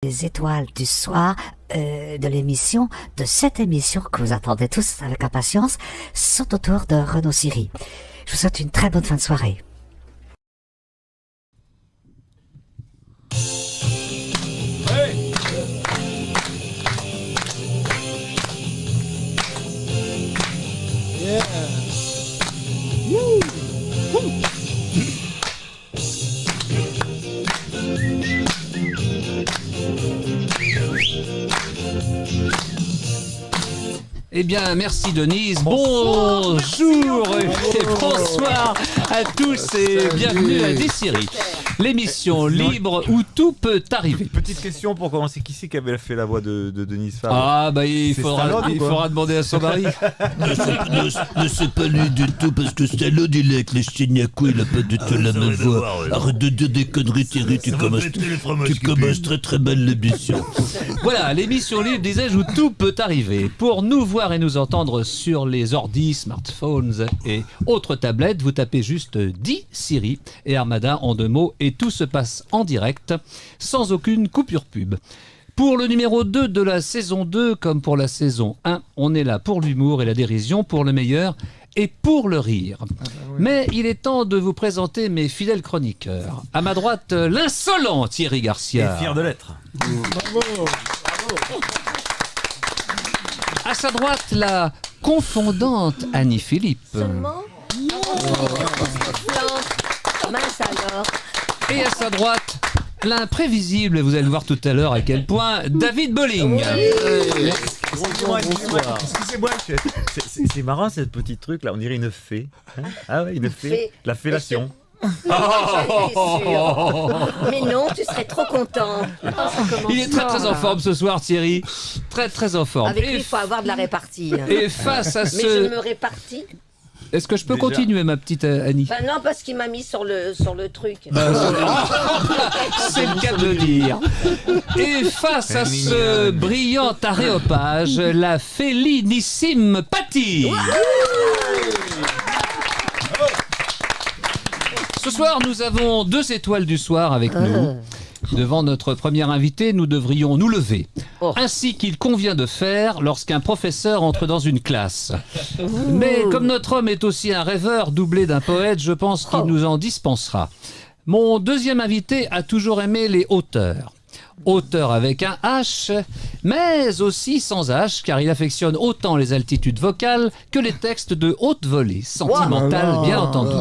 Les étoiles du soir de l'émission, de cette émission que vous attendez tous avec impatience, sont autour de Renaud Siri. Je vous souhaite une très bonne fin de soirée. Hey. Yeah. Woo. Woo. Eh bien, merci Denise. Bonjour et bonsoir à tous et bienvenue à Dessyrie, l'émission libre où tout peut arriver. Petite question pour commencer. Qui c'est qui avait fait la voix de Denise Fabre? Ah, bah il faudra demander à son mari. Ne c'est pas lui du tout, parce que Stallone, il est avec les Chignacou, il a pas du tout la même voix. Arrête de dire des conneries, Thierry, tu commences très très mal l'émission. Voilà, l'émission libre, disais-je, où tout peut arriver. Pour nous voir et nous entendre sur les ordis, smartphones et autres tablettes, vous tapez juste Dessyrie et Armada en 2 mots et tout se passe en direct, sans aucune coupure pub. Pour le numéro 2 de la saison 2, comme pour la saison 1, on est là pour l'humour et la dérision, pour le meilleur et pour le rire. Mais il est temps de vous présenter mes fidèles chroniqueurs. À ma droite, l'insolent Thierry Garcia. Et fier de l'être. Bravo. À sa droite, la confondante Annie Philippe. Seulement mince alors. Et à sa droite, l'imprévisible, vous allez le voir tout à l'heure à quel point, David Bolling. Excusez-moi, c'est marrant ce petit truc là, on dirait une fée. Hein, ah ouais, une fée. La fellation. Mais non, tu serais trop content. Il est très très en forme ce soir, Thierry. Très très en forme. Avec lui, il faut avoir de la répartie. Et face à Mais ce... je me répartis. Est-ce que je peux continuer, ma petite Annie? Ben non, parce qu'il m'a mis sur le truc. C'est le cas de le dire. Et face à ce brillant aréopage, la félinissime Patty. Ce soir, nous avons 2 étoiles du soir avec nous. Devant notre premier invité, nous devrions nous lever, ainsi qu'il convient de faire lorsqu'un professeur entre dans une classe. Mais comme notre homme est aussi un rêveur doublé d'un poète, je pense qu'il nous en dispensera. Mon deuxième invité a toujours aimé les hauteurs. Auteur avec un H, mais aussi sans H, car il affectionne autant les altitudes vocales que les textes de haute volée, sentimentales bien entendu.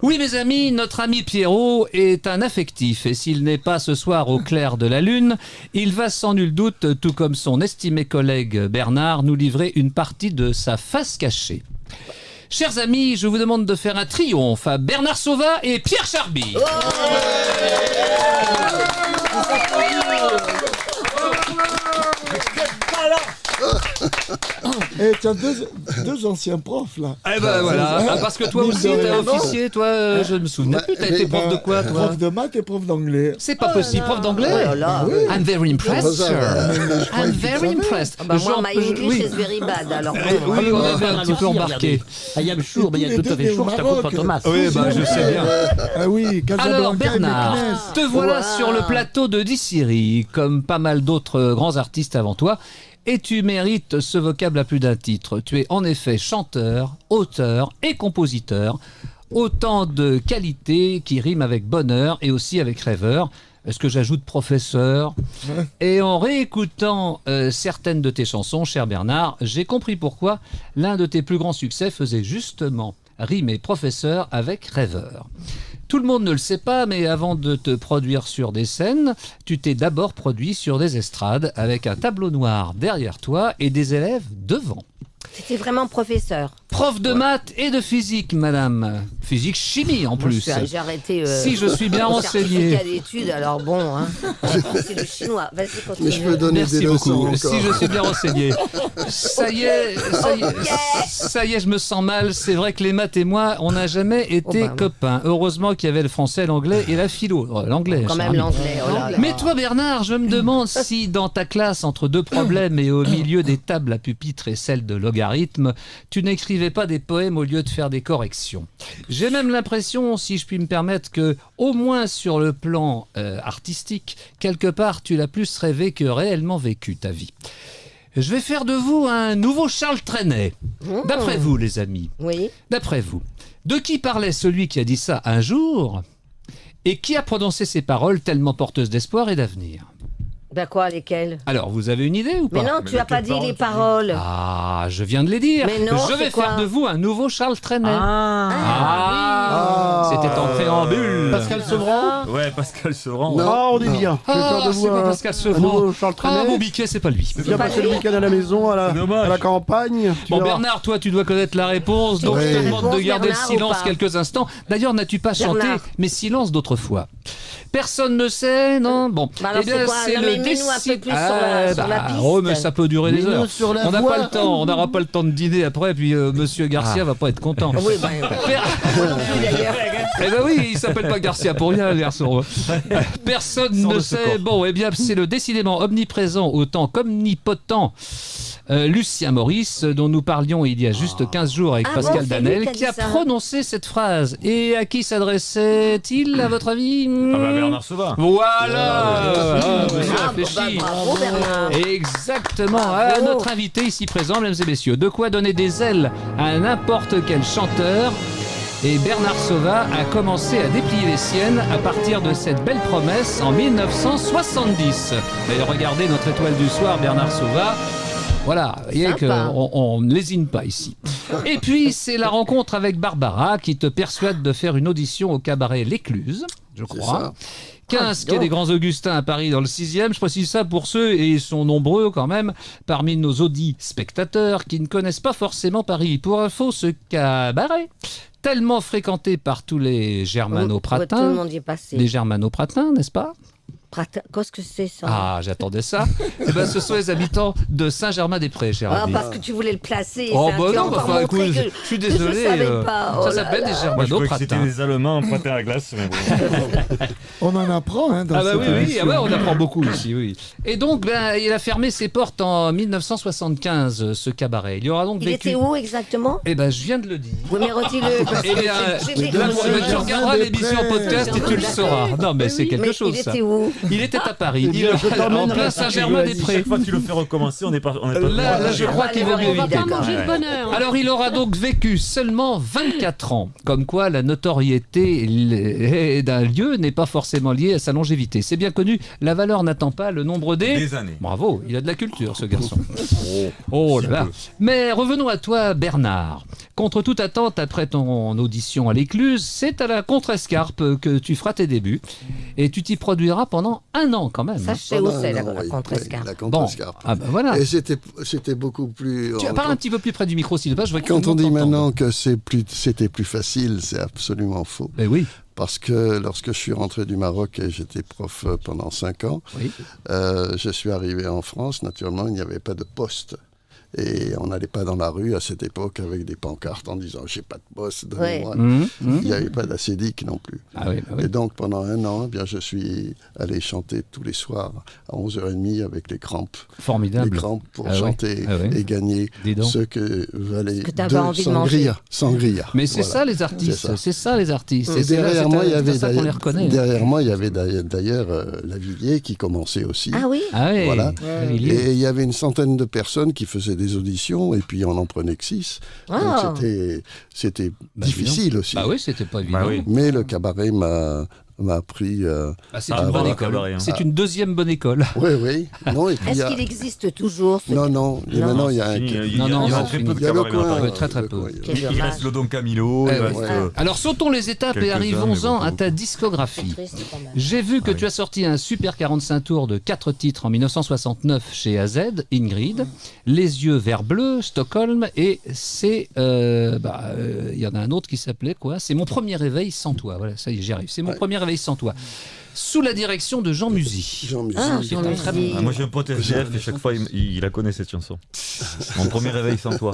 Oui, mes amis, notre ami Pierrot est un affectif et s'il n'est pas ce soir au clair de la lune, il va sans nul doute, tout comme son estimé collègue Bernard, nous livrer une partie de sa face cachée. Chers amis, je vous demande de faire un triomphe à Bernard Sauvat et Pierre Charby. Et tu as deux anciens profs là. Eh ben voilà, parce que toi aussi t'es officier, toi, je ne me souviens plus, t'as été prof de quoi toi? Prof de maths et prof d'anglais. C'est pas possible, prof d'anglais? I'm very impressed, sir. I'm very impressed. Bah moi, my English is very bad, alors. Oui, on avait un petit peu embarqué. I am sure, mais il y a tout à fait chaud, je t'apprends pas Thomas. Oui, bah je sais bien. Ah oui, Alors Casablanca et Bernard, Meknès. te voilà sur le plateau de Dessyrie, comme pas mal d'autres grands artistes avant toi, et tu mérites ce vocable à plus d'un titre. Tu es en effet chanteur, auteur et compositeur, autant de qualités qui riment avec bonheur et aussi avec rêveur. Est-ce que j'ajoute professeur? Et en réécoutant certaines de tes chansons, cher Bernard, j'ai compris pourquoi l'un de tes plus grands succès faisait justement rimer professeur avec rêveur. Tout le monde ne le sait pas, mais avant de te produire sur des scènes, tu t'es d'abord produit sur des estrades avec un tableau noir derrière toi et des élèves devant. C'était vraiment professeur. Prof de maths et de physique, madame. Physique chimie en plus. J'ai arrêté. Si je suis bien renseigné. Certificat d'études, alors bon, hein. C'est le chinois. Vas-y, continue. Mais je peux donner Merci des leçons beaucoup. encore. Si je suis bien renseigné. Ça y est, je me sens mal. C'est vrai que les maths et moi, on n'a jamais été copains. Heureusement qu'il y avait le français, l'anglais et la philo. L'anglais, quand cher même ami. l'anglais. Oh là là. Mais toi, Bernard, je me demande si dans ta classe, entre 2 problèmes et au milieu des tables à pupitre et celle de Logan, logarithme, tu n'écrivais pas des poèmes au lieu de faire des corrections. J'ai même l'impression, si je puis me permettre, que, au moins sur le plan artistique, quelque part, tu l'as plus rêvé que réellement vécu ta vie. Je vais faire de vous un nouveau Charles Trenet. D'après vous, les amis, Oui. d'après vous, de qui parlait celui qui a dit ça un jour et qui a prononcé ces paroles tellement porteuses d'espoir et d'avenir? Ben quoi, lesquels? Alors, vous avez une idée ou pas? Mais non, tu n'as pas dit les paroles. Ah, je viens de les dire. Mais non, je vais c'est quoi faire de vous un nouveau Charles Trenet. Ah. C'était en préambule. Pascal Sevran. Ouais, Pascal Sevran. Non. Ah, on est bien. Je vais faire Ah, de c'est vous pas un, Pascal un Sevran. nouveau Charles Ah, mon Trenet. biquet, c'est pas lui. Viens pas passer le lui. week-end à la maison, à Dommage. la campagne. Tu Bon, verras. Bernard, toi, tu dois connaître la réponse, donc Oui. je te demande de Réponse, garder Bernard, le silence ou pas quelques instants. D'ailleurs, n'as-tu pas chanté Bernard. mes silences d'autrefois? Personne ne sait, non? Bon, Bah alors, c'est quoi? Non, mais mets-nous un peu plus sur la piste. Oh, mais ça peut durer des Mets-nous heures. sur la On n'a voie. pas le temps, on n'aura pas le temps de dîner après, puis Monsieur Garcia va pas être content. Oui, ben, moi non plus d'ailleurs. Eh ben oui, il s'appelle pas Garcia pour rien, le garçon. Personne Sans ne le sait. secours. Bon, eh bien, c'est le décidément omniprésent autant qu'omnipotent Lucien Maurice, dont nous parlions il y a juste 15 jours avec Ah Pascal bon, c'est lui Danel, qui a qui a dit ça. prononcé cette phrase. Et à qui s'adressait-il, à votre avis? Ah bah Bernard Sauvin. Voilà. Monsieur Ah, bon, réfléchit. bah, bravo Bernard. Exactement, à Bravo. notre invité ici présent, mesdames et messieurs. De quoi donner des ailes à n'importe quel chanteur. Et Bernard Sauvin a commencé à déplier les siennes à partir de cette belle promesse en 1970. D'ailleurs, regardez notre étoile du soir, Bernard Sauvin. Voilà, vous voyez Sympa. qu'on ne lésine pas ici. Et puis, c'est la rencontre avec Barbara qui te persuade de faire une audition au cabaret L'Écluse, je crois. 15 quai des Grands Augustins à Paris dans le 6e. Je précise ça pour ceux, et ils sont nombreux quand même, parmi nos audits spectateurs qui ne connaissent pas forcément Paris. Pour info, ce cabaret, tellement fréquenté par tous les Tout le germano-pratins, monde y est passé. les germano-pratins, n'est-ce pas? Qu'est-ce que c'est ça? Ah, j'attendais ça. Eh ben, ce sont les habitants de Saint-Germain-des-Prés, cher Ah, ami. parce que tu voulais le placer. Oh, ça, bah tu as non, encore enfin, montré écoute, que- je suis que désolé. Je savais pas. Oh ça là s'appelle là. des Moi, je croyais que c'était germano-pratins. des Allemands en patin à glace, mais bon. On en apprend hein, dans Ah bah cette oui, oui, émission. ah ouais, on apprend beaucoup ici, oui. Et donc, ben, il a fermé ses portes en 1975, ce cabaret. Il y aura donc Il vécu... était où exactement? Eh ben, je viens de le dire. Oui, mais redis-le. parce Eh que bien, j'ai des là, questions. tu regarderas l'émission podcast et tu le sauras. Non, mais c'est quelque Mais chose, il ça. était où? Il était à Paris. Eh bien, Il je est en t'emmènerai. plein Si Saint-Germain-des-Prés. chaque fois que tu le fais recommencer, on est pas. Là, je crois qu'il vaut mieux Oui, éviter. d'accord. Alors, il aura donc vécu seulement 24 ans. Comme quoi, la notoriété d'un lieu n'est pas forcément liée à sa longévité. C'est bien connu, la valeur n'attend pas le nombre Des années. Bravo, il a de la culture, ce garçon. Oh là là. Mais revenons à toi, Bernard. Contre toute attente, après ton audition à l'Écluse, c'est à la Contrescarpe que tu feras tes débuts. Et tu t'y produiras pendant 1 an quand même. Ça, hein. je sais où Pendant c'est un la an, oui, contrescarpe. oui, la Bon, contrescarpe. ah ben voilà. Et c'était beaucoup plus. Tu parles un petit peu plus près du micro, s'il te plaît. Je vois que Quand tout le on dit monde t'entende. maintenant que c'était plus facile, c'est absolument faux. Ben oui, Parce que lorsque je suis rentré du Maroc et j'étais prof pendant 5 ans, oui. je suis arrivé en France. Naturellement, il n'y avait pas de poste. Et on n'allait pas dans la rue à cette époque avec des pancartes en disant j'ai pas de poste, donnez-moi. Il n'y avait pas d'acédique non plus. Ah oui, bah oui. Et donc pendant 1 an, eh bien, je suis allé chanter tous les soirs à 11h30 avec les crampes. Formidable. Les crampes pour Ah ouais. chanter Ah ouais. et gagner Dis donc. ce que valait Que t'avais 2 envie de manger. sangria. Sangria. Mais c'est Voilà. ça les artistes, C'est c'est ça les artistes. Et Et c'est là- derrière c'est moi, il y à- avait c'est ça qu'on les reconnaît. derrière moi, il y avait d'ailleurs Lavilliers qui commençait aussi. Ah oui? Ah oui, Voilà. Lavilliers. Et il y avait une centaine de personnes qui faisaient des auditions, et puis on n'en prenait que 6. Ah. Donc c'était Bah, difficile aussi. Bah oui, c'était pas évident. Bah oui. Mais le cabaret m'a appris. Ah, c'est Ah, une bonne voilà, école. cabaret, hein. C'est une deuxième bonne école. Oui, oui. Non, et puis il y Est-ce a- qu'il existe toujours ce... Non. Et Non. maintenant, il y a un. Fini, il y Non, a- non, il y a c'est très fini. peu de Il y a le cabarets dans coin. Paris. Très, très peu. Quel Il dommage. reste le Don Camilo. Eh il ouais. reste, Alors sautons les étapes et Quelques-uns, arrivons-en mais beaucoup, à ta C'est discographie. triste, quand même. J'ai vu que Ah oui. tu as sorti un super 45 tours de 4 titres en 1969 chez AZ, Ingrid, Les yeux vert bleu, Stockholm, et c'est... il y en a un autre qui s'appelait quoi? C'est mon premier réveil sans toi. Voilà, ça y est, j'y arrive. C'est mon premier réveil sans toi. Sous la direction de Jean Musy. Jean Musy. Ah, C'est Jean un très Musy. Ah, moi j'ai un pote SDF et chaque fois il la connaît cette chanson. Mon premier réveil sans toi.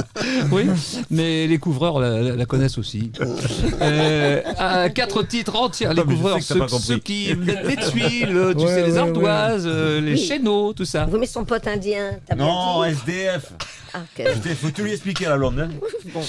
Oui, mais les couvreurs la connaissent aussi. 4 titres entiers. Les Non, mais je couvreurs, sais que t'as pas compris. ceux qui mettent les tuiles, tu sais, les ardoises, les Oui. chéneaux, tout ça. Oui, mais son pote indien, t'as bien Non, dit SDF. Ah, ok. Faut tout lui expliquer à la blonde. Hein. Bon.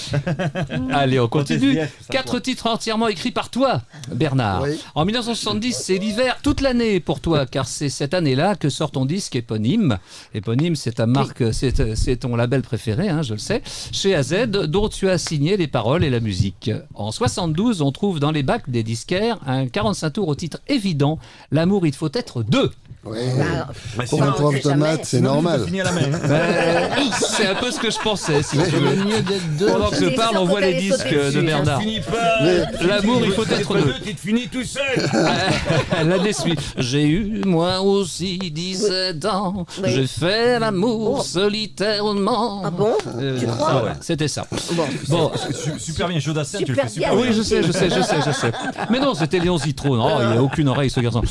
Allez, on continue. SDF, ça 4 quoi. titres entièrement écrits par toi, Bernard. Oui. En 1970, c'est l'hiver toute l'année pour toi, car c'est cette année-là que sort ton disque éponyme. Éponyme, c'est ta marque, c'est ton label préféré, hein, je le sais, chez AZ, dont tu as signé les paroles et la musique. En 72, on trouve dans les bacs des disquaires un 45 tours au titre évident, L'amour, il faut être deux. Oui. Bah, Mais Pour sinon, un prof de jamais. maths, c'est sinon, normal. tu fini à la main. Hein. C'est un peu ce que je pensais. Si tu C'est veux. mieux d'être deux. Pendant que je C'est parle, sûr on que voit les t'allais disques sauter de dessus. Bernard. Finis pas. L'amour, il faut être deux. Tu te finis tout seul. L'année suivante. J'ai eu moi aussi 17 ans. Oui. J'ai fait l'amour Oh. solitairement. Ah bon Tu crois Ah ouais, c'était ça. Bon. Bon. Super bien, chaud d'Assin, tu le Super fais super bien. Oui, je sais. Mais non, c'était Léon Zitrone. Oh, il a aucune oreille, ce garçon.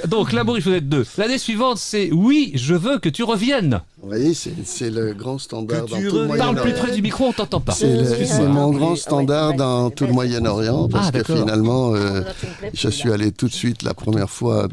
Donc l'amour, il faut être deux. L'année suivante, c'est Oui, je veux que tu reviennes. Oui, c'est le grand standard Que dans tu tout le reviennes. Parle plus Moyen-Orient. près du micro, on t'entend pas. C'est mon grand Oui, standard ouais, dans ouais, tout le ouais. Moyen-Orient parce Ah, que d'accord. finalement, tu me plais je plus, suis là. allé tout de suite la première fois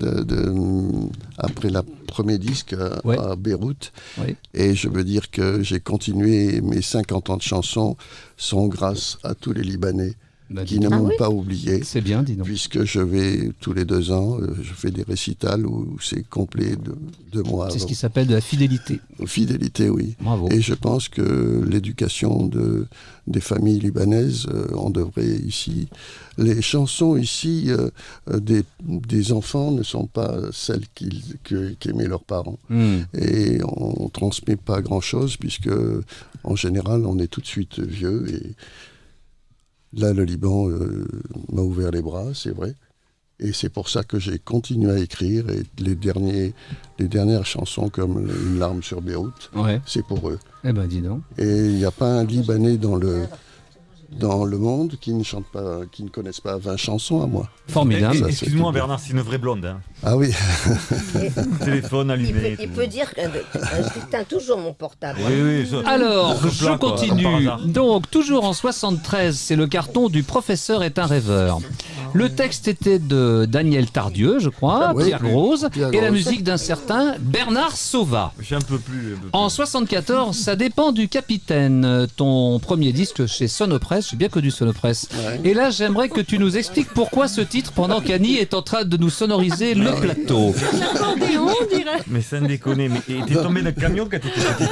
après le premier disque Ouais. à Beyrouth. Oui. Et je veux dire que j'ai continué, mes 50 ans de chansons sont grâce à tous les Libanais Bah, qui ne Ah m'ont oui pas oublié. C'est bien, dis donc. Puisque je vais tous les 2 ans, je fais des récitals où c'est complet de 2 mois. C'est ce qui s'appelle de la fidélité. Fidélité, oui. Bravo. Et je pense que l'éducation des familles libanaises, on devrait ici... Les chansons ici des enfants ne sont pas celles qu'aimaient leurs parents. Et on ne transmet pas grand-chose puisque, en général, on est tout de suite vieux. Et là, le Liban m'a ouvert les bras, c'est vrai. Et c'est pour ça que j'ai continué à écrire. Et les dernières chansons comme Une larme sur Beyrouth, Ouais. c'est pour eux. Eh ben, dis donc. Et il n'y a pas un Libanais dans le monde qui ne chante pas, qui ne connaisse pas 20 chansons à moi. Formidable. Ça, c'est Excuse-moi, tout. Bernard, c'est une vraie blonde. Hein. Ah oui, Téléphone allumé. Il peut dire que j'éteins toujours mon portable. Oui, ça. Alors, Comme je plat, quoi, continue. comme par hasard. Donc, toujours en 73, c'est le carton du Professeur est un rêveur. Le texte était de Daniel Tardieu, je crois, Oui, Pierre Grosz, Pierre et la Grosz. musique d'un certain Bernard Sauva. Je suis un peu plus. En 74, ça dépend du capitaine, ton premier disque chez Sonopresse, j'ai bien connu Sonopresse. Ouais. Et là, j'aimerais que tu nous expliques pourquoi ce titre pendant qu'Annie est en train de nous sonoriser le plateau. Mais sans déconner, mais t'es tombé d'un camion quand t'étais petit.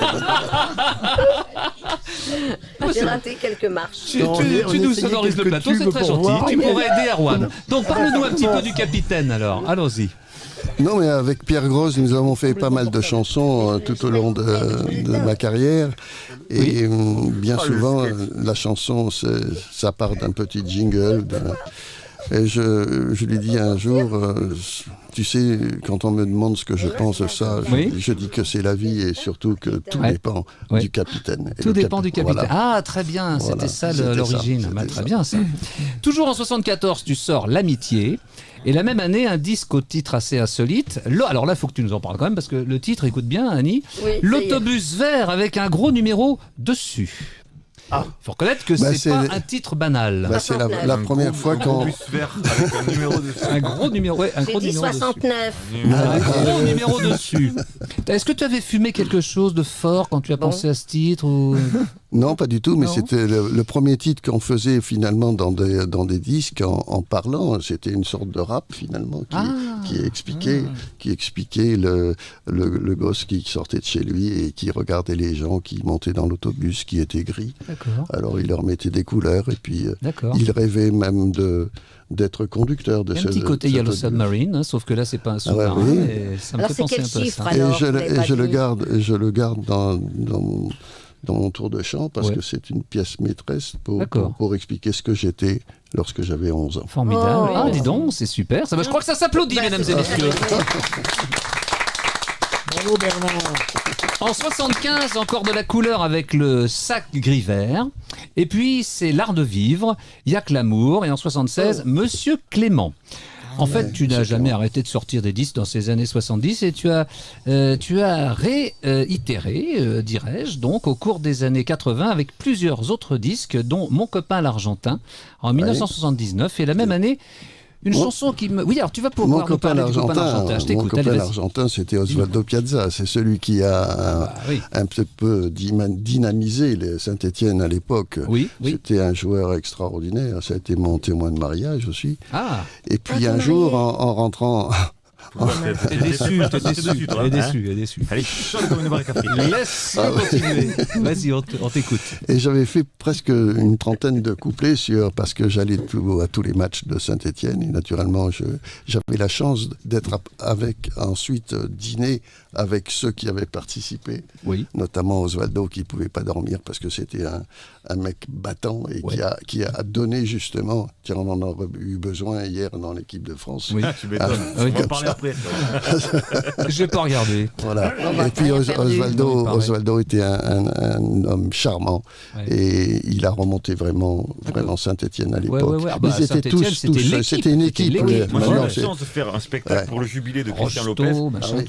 J'ai raté quelques marches. Tu On nous essayait sonorises le quelques plateau, c'est tubes très pour gentil. voir. Tu pourrais aider Erwan. Donc parle-nous un petit peu du capitaine alors. Allons-y. non mais avec Pierre Grosz, nous avons fait pas mal de chansons tout au long de ma carrière. Et bien souvent, la chanson, ça part d'un petit jingle. Et je lui dis un jour, tu sais, quand on me demande ce que je pense de ça, Oui. je dis que c'est la vie et surtout que tout Ouais. dépend Ouais. du capitaine. Et Tout le dépend du capitaine. voilà. Ah, très bien, Voilà, c'était ça c'était l'origine. ça, Bah, c'était très ça. bien ça. Toujours en 74, tu sors L'Amitié. Et la même année, un disque au titre assez insolite. Alors là, il faut que tu nous en parles quand même, parce que le titre, écoute bien, Annie. Oui, ça y est. L'autobus vert avec un gros numéro dessus. Il faut reconnaître que Bah, c'est pas c'est- un titre banal. Bah, c'est la première fois qu'on... Bus vert avec un numéro dessus. Un gros numéro, ouais, un J'ai gros dit numéro dessus. 69. Un gros numéro dessus. Est-ce que tu avais fumé quelque chose de fort quand tu as pensé à ce titre ou... Non, pas du tout, mais Non. c'était le premier titre qu'on faisait finalement dans des disques en parlant. C'était une sorte de rap finalement qui expliquait le gosse qui sortait de chez lui et qui regardait les gens qui montaient dans l'autobus qui était gris. D'accord. Alors il leur mettait des couleurs et puis D'accord. il rêvait même d'être conducteur de Il y a ce un petit côté Yellow cet autobus. Submarine, hein, sauf que là, c'est pas un Ah ouais, sous-marin. oui. Et ça me Alors, fait c'est penser quel un peu à chiffre, ça. alors Et je, vous l'avez et pas je le dit. garde dans mon tour de chant parce Ouais. que c'est une pièce maîtresse D'accord. pour expliquer ce que j'étais lorsque j'avais 11 ans. Formidable. Oh. Ah, dis donc, c'est super. Ça, va, je crois que ça s'applaudit, mesdames et messieurs. Bravo Bernard. En 75, encore de la couleur avec le sac gris-vert. Et puis, c'est L'Art de vivre, Il y a que l'amour. Et en 76, Monsieur Clément. En fait, tu n'as jamais arrêté de sortir des disques dans ces années 70 et tu as réitéré, dirais-je, donc au cours des années 80 avec plusieurs autres disques, dont Mon copain l'Argentin en 1979 et la même année. Une chanson qui me... Oui, alors tu vas pouvoir nous parler du copain l'Argentin. Je t'écoute, Mon allez, copain vas-y. l'Argentin, c'était Osvaldo Piazza. C'est celui qui a un petit peu dynamisé les Saint-Étienne à l'époque. Oui. C'était un joueur extraordinaire. Ça a été mon témoin de mariage aussi. Ah. Et puis un jour, en rentrant... T'es déçu, toi. Déçu. Allez, chante comme une barre à café. Laisse-le continuer. Vas-y, on t'écoute. Et j'avais fait presque une trentaine de couplets parce que j'allais à tous les matchs de Saint-Étienne et naturellement j'avais la chance d'être ensuite dîner avec ceux qui avaient participé, notamment Osvaldo qui ne pouvait pas dormir parce que c'était un mec battant et qui a donné justement, tiens, on en aurait eu besoin hier dans l'équipe de France. Oui, tu m'étonnes. On va en parler après. Je vais pas regarder. Voilà. Et puis Osvaldo était un homme charmant et il a remonté vraiment Saint-Étienne à l'époque. Ils étaient tous, c'était une équipe. Moi j'ai eu la chance de faire un spectacle pour le jubilé de Christian Lopez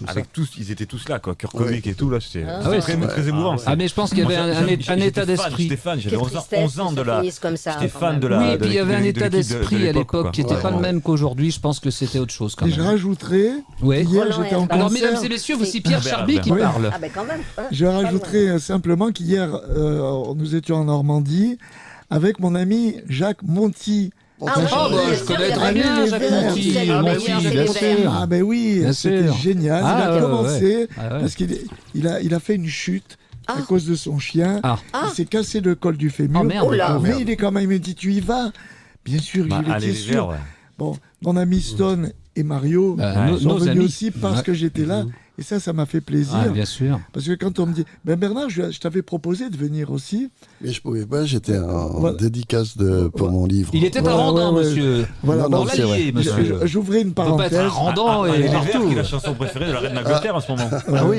avec tous, ils étaient tous là, quoi. Kurkovic et tout là, c'était très émouvant. Ah mais je pense qu'il y avait un état d'esprit. J'étais fan, j'avais 11 ans de la. J'étais fan de la. Oui, et puis il y avait un état d'esprit à l'époque qui n'était pas le même qu'aujourd'hui. Je pense que c'était autre chose quand même. Et je rajouterais, hier j'étais en concert. Alors mesdames et messieurs, voici Pierre Charby qui parle. Ah ben quand même. Je rajouterais simplement qu'hier, nous étions en Normandie avec mon ami Jacques Monti. Je connais très bien Jacques Monti. Bien sûr. Ah ben oui, c'était génial. Il a commencé parce qu'il a fait une chute à cause de son chien. Il s'est cassé le col du fémur. Mais il est quand même, il me dit, tu y vas? Bien sûr, je l'étais sûr. Bon, mon ami Stone et Mario sont venus aussi parce que j'étais là. Et ça m'a fait plaisir. Bien sûr. Parce que quand on me dit, Bernard, je t'avais proposé de venir aussi. Mais je pouvais pas, j'étais en dédicace pour mon livre. Il était un rendant, monsieur. Voilà, non, c'est vrai. monsieur. J'ouvrais une parenthèse. On peut pas être un rendant et partout. C'est la chanson préférée de la reine d'Angleterre en ce moment. Ah oui.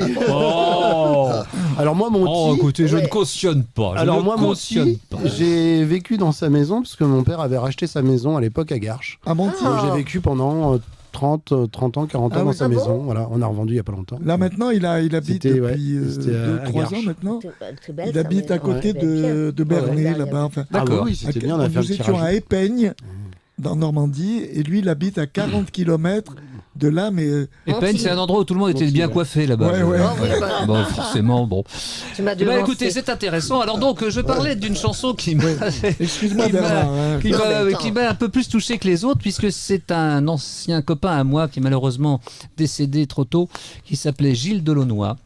Alors moi, mon petit... écoutez, je ne cautionne pas. Alors moi, mon petit, j'ai vécu dans sa maison parce que mon père avait racheté sa maison à l'époque à Garches. À Monti. Donc j'ai vécu pendant 30 ans, 40 ans dans sa maison. Voilà, on a revendu il n'y a pas longtemps. Là maintenant, il habite depuis 2-3 ans maintenant. Il habite à côté de Bernay là-bas. Enfin, d'accord. Oui, c'était bien. Nous étions à Épeigne, dans Normandie, et lui, il habite à 40 km de là, mais... Épeigne, c'est un endroit où tout le monde était bien coiffé là-bas. Bon, forcément, bon. Écoutez, c'est intéressant. Alors donc, je parlais d'une chanson qui m'a un peu plus touché que les autres, puisque c'est un ancien copain à moi qui est malheureusement décédé trop tôt, qui s'appelait Gilles Delaunoy.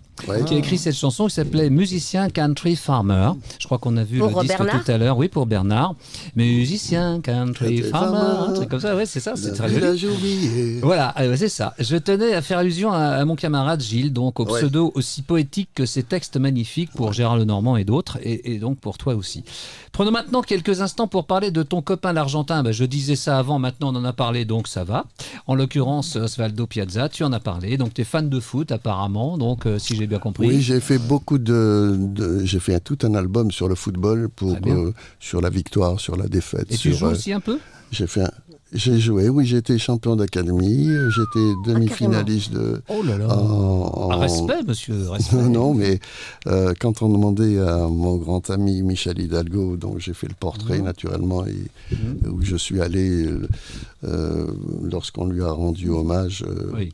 Qui a écrit cette chanson qui s'appelait Musicien Country Farmer. Je crois qu'on a vu le disque tout à l'heure. Oui, pour Bernard. Musicien Country Farmer. C'est comme ça, c'est ça. C'est très joli. Voilà, c'est ça. Je tenais à faire allusion à mon camarade Gilles, donc au pseudo aussi poétique que ses textes magnifiques pour Gérard Lenormand et d'autres, et donc pour toi aussi. Prenons maintenant quelques instants pour parler de ton copain l'Argentin. Je disais ça avant, maintenant on en a parlé, donc ça va. En l'occurrence, Osvaldo Piazza, tu en as parlé. Donc tu es fan de foot apparemment, donc si j'ai bien compris. Oui, j'ai fait j'ai fait tout un album sur le football, sur la victoire, sur la défaite. Et tu joues aussi un peu? J'ai joué, oui, j'ai été champion d'académie, j'étais demi-finaliste de... Oh là là Respect, monsieur, respect. Non, mais quand on demandait à mon grand ami Michel Hidalgo, dont j'ai fait le portrait naturellement, et où je suis allé lorsqu'on lui a rendu hommage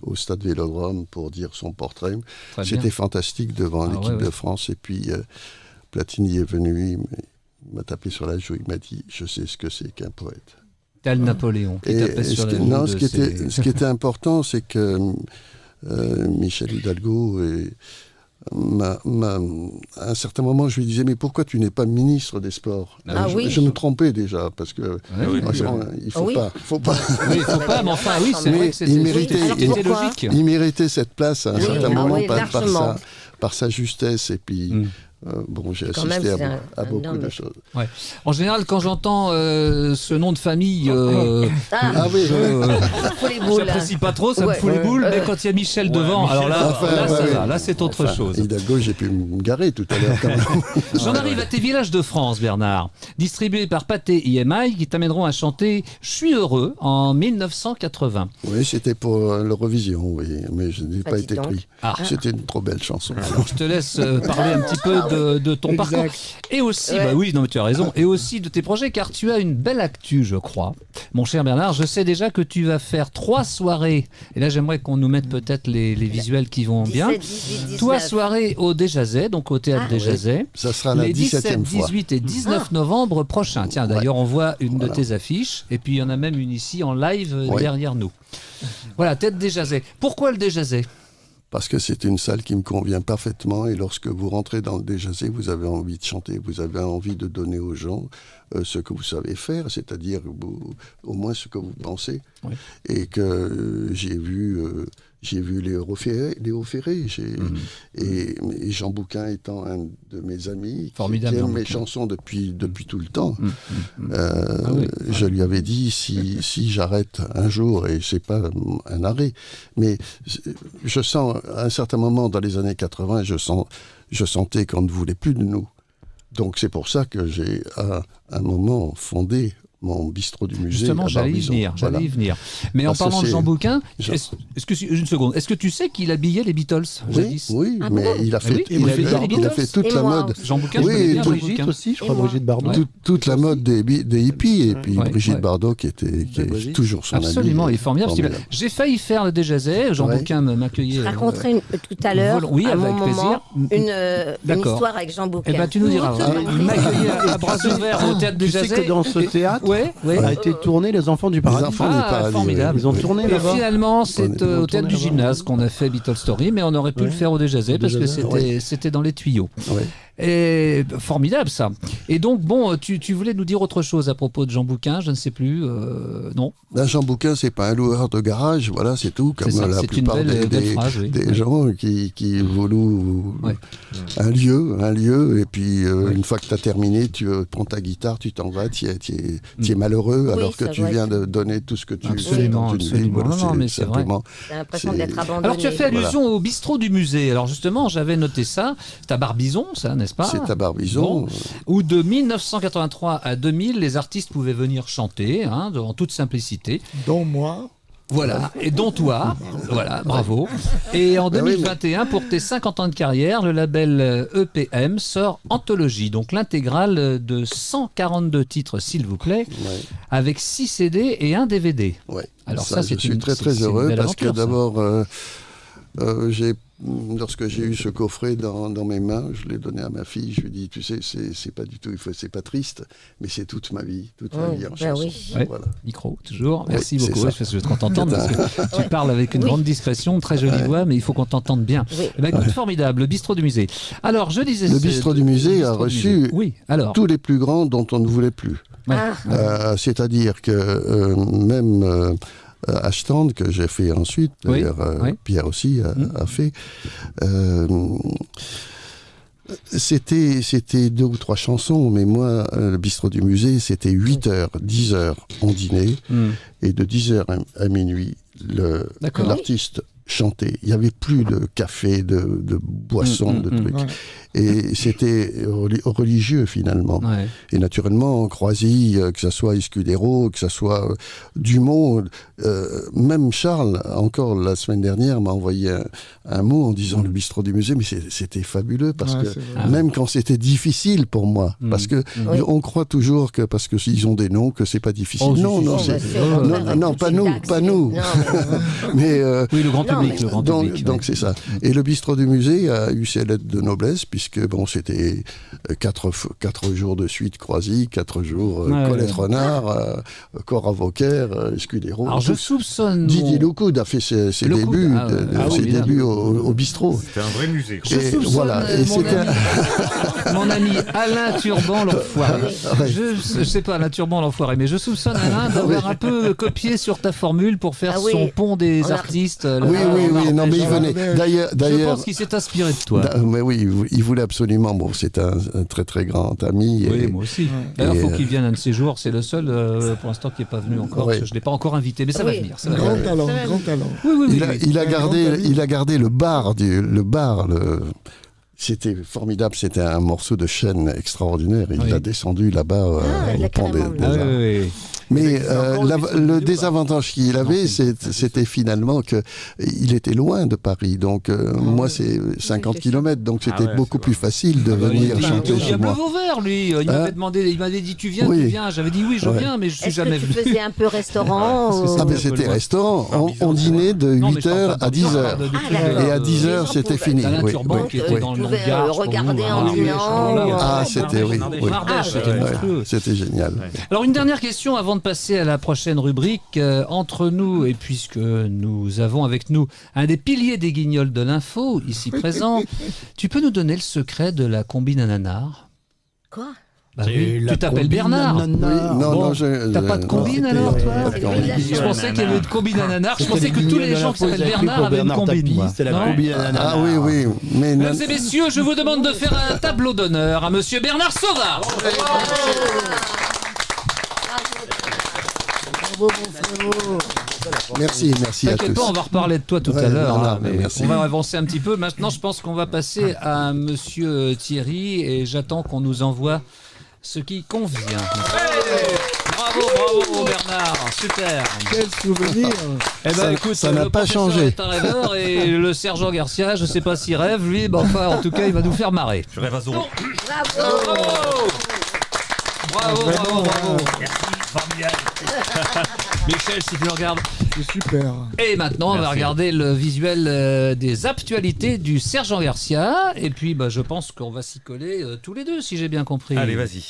au Stade Vélodrome pour dire son portrait, c'était fantastique devant l'équipe de France. Et puis Platini est venu, il m'a tapé sur la joue, il m'a dit « Je sais ce que c'est qu'un poète ». Tel Napoléon qui tapait sur la joue. Ce qui était important, c'est que Michel Hidalgo, à un certain moment, je lui disais, mais pourquoi tu n'es pas ministre des Sports? Je me trompais déjà, parce que il faut pas. Oui, il faut pas, mais enfin, oui, c'est vrai que c'était logique. Il méritait cette place à un certain moment par sa justesse et puis j'ai assisté à beaucoup de choses. Ouais. En général, quand j'entends ce nom de famille, j'apprécie pas trop, ça me fout les boules, mais quand il y a Michel devant, alors là, c'est autre chose. Hidalgo, j'ai pu me garer tout à l'heure quand même. J'en arrive à tes villages de France, Bernard, distribués par Pathé EMI, qui t'amèneront à chanter « Je suis heureux » en 1980. Oui, c'était pour l'Eurovision, mais je n'ai pas été pris. C'était une trop belle chanson. Alors, je te laisse parler un petit peu de ton parcours. Et aussi, mais tu as raison, et aussi de tes projets, car tu as une belle actu, je crois. Mon cher Bernard, je sais déjà que tu vas faire 3 soirées, et là j'aimerais qu'on nous mette peut-être les visuels qui vont 17, bien. 18, 3 soirées au Déjazet, donc au Théâtre Déjazet. Ça sera la 17e fois. 18 et 19 novembre prochains. Tiens, d'ailleurs, on voit une de tes affiches, et puis il y en a même une ici en live derrière nous. Voilà, Théâtre Déjazet. Pourquoi le Déjazet ? Parce que c'est une salle qui me convient parfaitement, et lorsque vous rentrez dans le Déjazet, vous avez envie de chanter, vous avez envie de donner aux gens ce que vous savez faire, c'est-à-dire au moins ce que vous pensez. Oui. Et que j'ai vu Léo Ferré, et Jean Bouquin étant un de mes amis, qui aime mes chansons depuis tout le temps. Je lui avais dit, si j'arrête un jour, et c'est pas un arrêt, mais je sens, à un certain moment dans les années 80, je sentais qu'on ne voulait plus de nous. Donc c'est pour ça que j'ai à un moment fondé mon bistrot du musée. Justement, j'allais y venir. Mais en parlant de Jean Bouquin, une seconde, est-ce que tu sais qu'il habillait les Beatles jadis ? Oui, mais il a fait toute la mode. Jean Bouquin, Brigitte aussi, je crois, Brigitte Bardot. Toute la mode des hippies, et puis Brigitte Bardot qui est toujours son amie. Absolument, il est formidable. J'ai failli faire le Déjazet, Jean Bouquin m'accueillait. Je raconterai tout à l'heure, avec plaisir, une histoire avec Jean Bouquin. Eh bien, tu nous diras. Il m'accueillait à bras ouverts au Théâtre Déjazet. Tu sais que dans ce théâtre, a été tourné Les Enfants du Paradis. Formidable. Ils ont tourné et là-bas. Finalement, c'est au Théâtre du Gymnase qu'on a fait Beatles Story, mais on aurait pu le faire au Déjazet parce que c'était dans les tuyaux. Et formidable ça. Et donc tu voulais nous dire autre chose à propos de Jean Bouquin, je ne sais plus, non. Jean Bouquin, c'est pas un loueur de garage, voilà, c'est tout. Comme la plupart des gens qui louent un lieu, et puis une fois que tu as terminé, tu prends ta guitare, tu t'en vas, tu es malheureux, alors que tu viens de donner tout ce que tu fais dans une vie. Voilà, non, mais c'est vrai. J'ai l'impression d'être abandonné. Alors tu as fait allusion au bistrot du musée. Alors justement, j'avais noté ça. C'est à Barbizon, ça, n'est-ce pas ? C'est à Barbizon. Où de 1983 à 2000, les artistes pouvaient venir chanter, en toute simplicité. Dont moi. Voilà, et dont toi, voilà, bravo. Et en 2021, pour tes 50 ans de carrière, le label EPM sort Anthologie, donc l'intégrale de 142 titres, s'il vous plaît, avec 6 CD et un DVD. Ouais. Alors ça, je suis très très heureux parce que d'abord, lorsque j'ai eu ce coffret dans mes mains, je l'ai donné à ma fille. Je lui ai dit, tu sais, c'est pas du tout, c'est pas triste, mais c'est toute ma vie en chanson. Voilà. Micro, toujours. Merci beaucoup. Parce que je veux qu'on t'entende parce que tu parles avec une grande discrétion, très jolie voix, mais il faut qu'on t'entende bien. Écoute, formidable, le bistrot du musée. Alors, je disais. Le bistrot du musée a reçu tous les plus grands dont on ne voulait plus. C'est-à-dire que même Ashstand, que j'ai fait ensuite, Pierre aussi a fait. C'était 2 ou 3 chansons, mais moi, le bistrot du musée, c'était 8h, 10h, on dînait, et de 10h à minuit, l'artiste chantait. Il n'y avait plus de café, de boissons, de trucs. Et c'était religieux, finalement. Et naturellement, Croisy, que ce soit Escudero, que ce soit Dumont, même Charles, encore la semaine dernière, m'a envoyé un mot en disant le bistrot du musée, mais c'était fabuleux, parce que même quand c'était difficile pour moi, parce que on croit toujours que parce qu'ils ont des noms, que c'est pas difficile. Non, pas nous. Mais oui, le grand public. Donc c'est ça. Et le bistrot du musée a eu ses lettres de noblesse, puisque c'était 4 jours de suite Croisy, 4 jours Colette Renard, Cora Vauquer, Escudero. Alors je soupçonne. Didier Loukoud a fait ses débuts au bistrot. C'était un vrai musée. Je soupçonne mon ami Alain Turban l'enfoiré. Je sais pas Alain Turban l'enfoiré, mais je soupçonne Alain d'avoir un peu copié sur ta formule pour faire son pont des artistes. Oui, non, mais il venait. D'ailleurs, je pense qu'il s'est inspiré de toi. Mais oui, il voulait absolument. Bon, c'est un très très grand ami. Oui, moi aussi. D'ailleurs, il faut qu'il vienne un de ces jours. C'est le seul, pour l'instant, qui n'est pas venu encore. Je ne l'ai pas encore invité, mais ça va venir. Grand talent. Oui. Il a gardé le bar. C'était formidable, c'était un morceau de chêne extraordinaire. Il l'a descendu là-bas au pont des Arts. Mais le désavantage qu'il avait, c'était finalement qu'il était loin de Paris. Donc moi, c'est 50 km, donc c'était beaucoup plus facile de venir chanter chez moi. Il a Vauvert, lui. Il m'avait demandé, il m'avait dit tu viens. J'avais dit oui, je viens, mais je suis jamais venu. Tu faisais un peu restaurant mais c'était restaurant. On dînait de 8h à 10h. Et à 10h, c'était fini. Regarder en dînant. C'était génial. Alors une dernière question avant de passer à la prochaine rubrique. Entre nous, et puisque nous avons avec nous un des piliers des Guignols de l'info, ici présent, tu peux nous donner le secret de la combine ananar ? Quoi ? Tu t'appelles Bernard. Non, t'as pas de combine alors, toi ? Je pensais qu'il y avait une combine ananar. Je pensais que tous les gens qui s'appellent Bernard avaient une combine. C'est la combine ananar. Ah oui. Mesdames et messieurs, je vous demande de faire un tableau d'honneur à Monsieur Bernard Sauvard. Merci à tous. On va reparler de toi tout à l'heure. On va avancer un petit peu. Maintenant, je pense qu'on va passer à Monsieur Thierry et j'attends qu'on nous envoie ce qui convient. Bravo Bernard, super. Quel souvenir. Écoute, ça n'a pas changé. C'est un rêveur et le sergent Garcia, je sais pas s'il rêve lui, mais enfin en tout cas il va nous faire marrer. Je rêve à Zorro. Bravo. Merci, formidable. Michel, si tu le regardes. C'est super. Et maintenant, on va regarder le visuel des actualités du sergent Garcia. Et puis, je pense qu'on va s'y coller tous les deux, si j'ai bien compris. Allez, vas-y.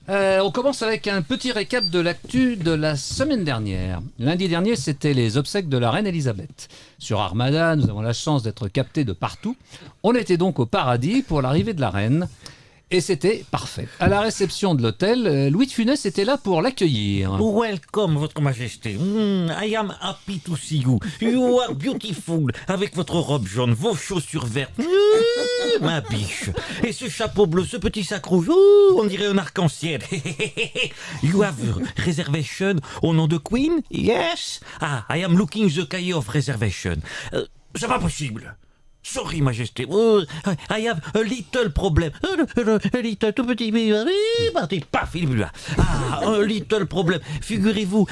On commence avec un petit récap de l'actu de la semaine dernière. Lundi dernier, c'était les obsèques de la reine Elisabeth. Sur Armada, nous avons la chance d'être captés de partout. On était donc au paradis pour l'arrivée de la reine. Et c'était parfait. À la réception de l'hôtel, Louis de Funès était là pour l'accueillir. Welcome, votre majesté. I am happy to see you. You are beautiful. Avec votre robe jaune, vos chaussures vertes. Ma biche. Et ce chapeau bleu, ce petit sac rouge. On dirait un arc-en-ciel. You have reservation au nom de Queen? Yes. I am looking the cahier of reservation. C'est pas possible. Sorry, majesté. I have a little problem. A little, tout petit. Parti, paf, il est plus là. Un little problem. Figurez-vous,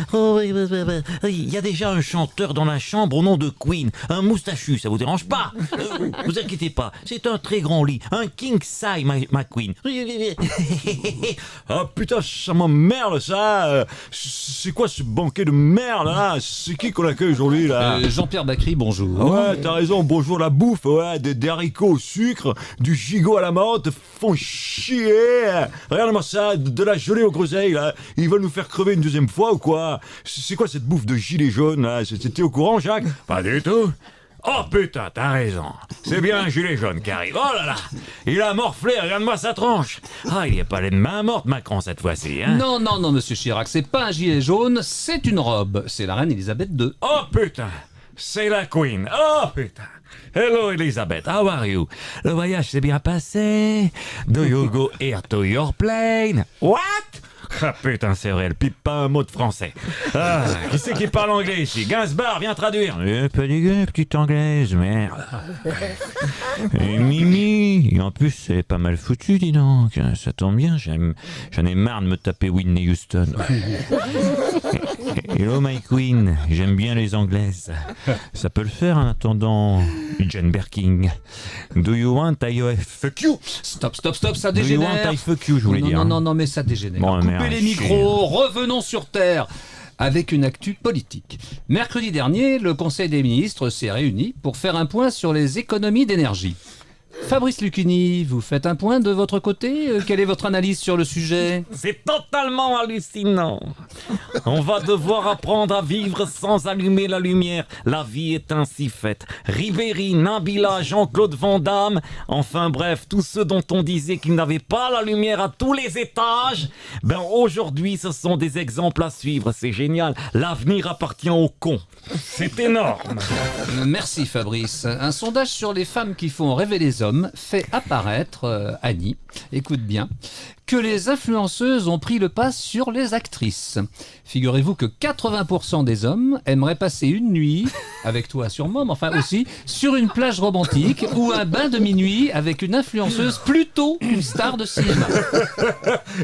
il y a déjà un chanteur dans la chambre au nom de Queen. Un moustachu, ça vous dérange pas? Vous inquiétez pas, c'est un très grand lit. Un king size, ma Queen. Ah putain, ça m'emmerde ça. C'est quoi ce banquet de merde là? C'est qui qu'on accueille aujourd'hui là? Jean-Pierre Bacry, bonjour. Ouais, t'as raison, bonjour la bouffe. Ouais, des haricots au sucre, du gigot à la menthe, font chier. Regarde-moi ça, de la gelée aux groseilles, là. Ils veulent nous faire crever une deuxième fois ou quoi? C'est quoi cette bouffe de gilet jaune, là? T'es au courant, Jacques? Pas du tout. Oh putain, t'as raison. C'est bien un gilet jaune qui arrive. Oh là là, il a morflé, regarde-moi sa tronche. Il n'y a pas les mains mortes, Macron, cette fois-ci, hein? Non, monsieur Chirac, c'est pas un gilet jaune, c'est une robe. C'est la reine Elisabeth II. Oh putain, c'est la Queen. Oh putain. Hello Elisabeth, how are you? Le voyage s'est bien passé? Do you go here to your plane? What? Ah putain, c'est vrai, elle pipe pas un mot de français. Qui c'est qui parle anglais ici? Gainsbourg, viens traduire. Pas dégueu, petite anglaise, merde. Et Mimi, et en plus, c'est pas mal foutu, dis donc. Ça tombe bien, j'en ai marre de me taper Whitney Houston. Hello my queen, j'aime bien les anglaises. Ça peut le faire en attendant Jane Birkin. Do you want I fuck you? Stop, ça dégénère. Do you want I fuck you, je voulais dire. Non, mais ça dégénère. Bon, coupez les micros, revenons sur Terre avec une actu politique. Mercredi dernier, le Conseil des ministres s'est réuni pour faire un point sur les économies d'énergie. Fabrice Lucchini, vous faites un point de votre côté? Quelle est votre analyse sur le sujet? C'est totalement hallucinant. On va devoir apprendre à vivre sans allumer la lumière. La vie est ainsi faite. Ribéry, Nabila, Jean-Claude Van Damme, enfin bref, tous ceux dont on disait qu'ils n'avaient pas la lumière à tous les étages, aujourd'hui ce sont des exemples à suivre. C'est génial. L'avenir appartient aux cons. C'est énorme. Merci Fabrice. Un sondage sur les femmes qui font rêver les hommes Instagram fait apparaître, Annie, écoute bien, que les influenceuses ont pris le pas sur les actrices. Figurez-vous que 80% des hommes aimeraient passer une nuit, avec toi sûrement, mais enfin aussi, sur une plage romantique ou un bain de minuit avec une influenceuse plutôt qu'une star de cinéma.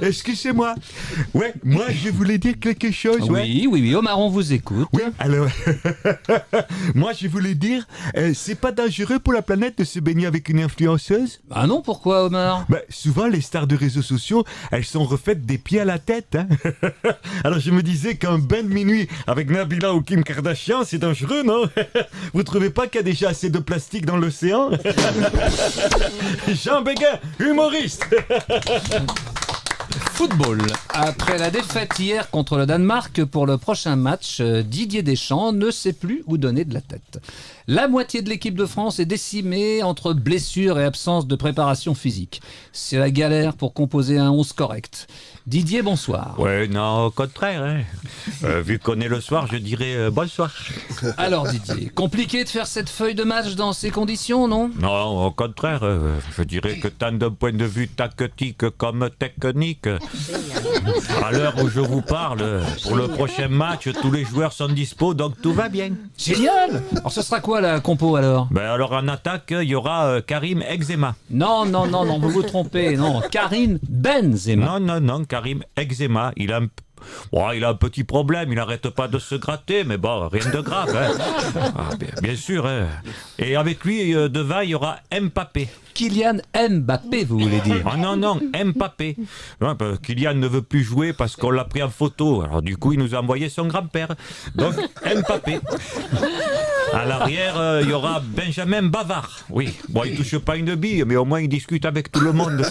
Excusez-moi. Ouais, moi je voulais dire quelque chose. Oui, Omar, on vous écoute. Oui, alors, moi je voulais dire, c'est pas dangereux pour la planète de se baigner avec une influenceuse? Ah non, pourquoi Omar? Souvent les stars de réseaux sociaux, elles sont refaites des pieds à la tête. Hein. Alors je me disais qu'un bain de minuit avec Nabila ou Kim Kardashian, c'est dangereux, non? Vous trouvez pas qu'il y a déjà assez de plastique dans l'océan? Jean Béguin, humoriste. Football. Après la défaite hier contre le Danemark pour le prochain match, Didier Deschamps ne sait plus où donner de la tête. La moitié de l'équipe de France est décimée entre blessures et absence de préparation physique. C'est la galère pour composer un 11 correct. Didier, bonsoir. Ouais, non, au contraire. Hein. Vu qu'on est le soir, je dirais bonsoir. Alors Didier, compliqué de faire cette feuille de match dans ces conditions, non? Non, au contraire. Je dirais que tant d'un point de vue tactique comme technique. À l'heure où je vous parle, pour le prochain match, tous les joueurs sont dispo, donc tout va bien. Génial! Alors ce sera quoi la compo alors? Alors en attaque, il y aura Karim Benzema. Non, vous vous trompez. Non, Karim Benzema. Non, Karim Benzema. Il a un petit problème, il n'arrête pas de se gratter, mais bon, rien de grave. Hein. Bien sûr. Hein. Et avec lui, devant, il y aura Mbappé. Kylian Mbappé, vous voulez dire? Ah non, Mbappé. Kylian ne veut plus jouer parce qu'on l'a pris en photo. Alors du coup, il nous a envoyé son grand-père. Donc, Mbappé. À l'arrière, il y aura Benjamin Bavard. Oui, bon, il touche pas une bille, mais au moins il discute avec tout le monde.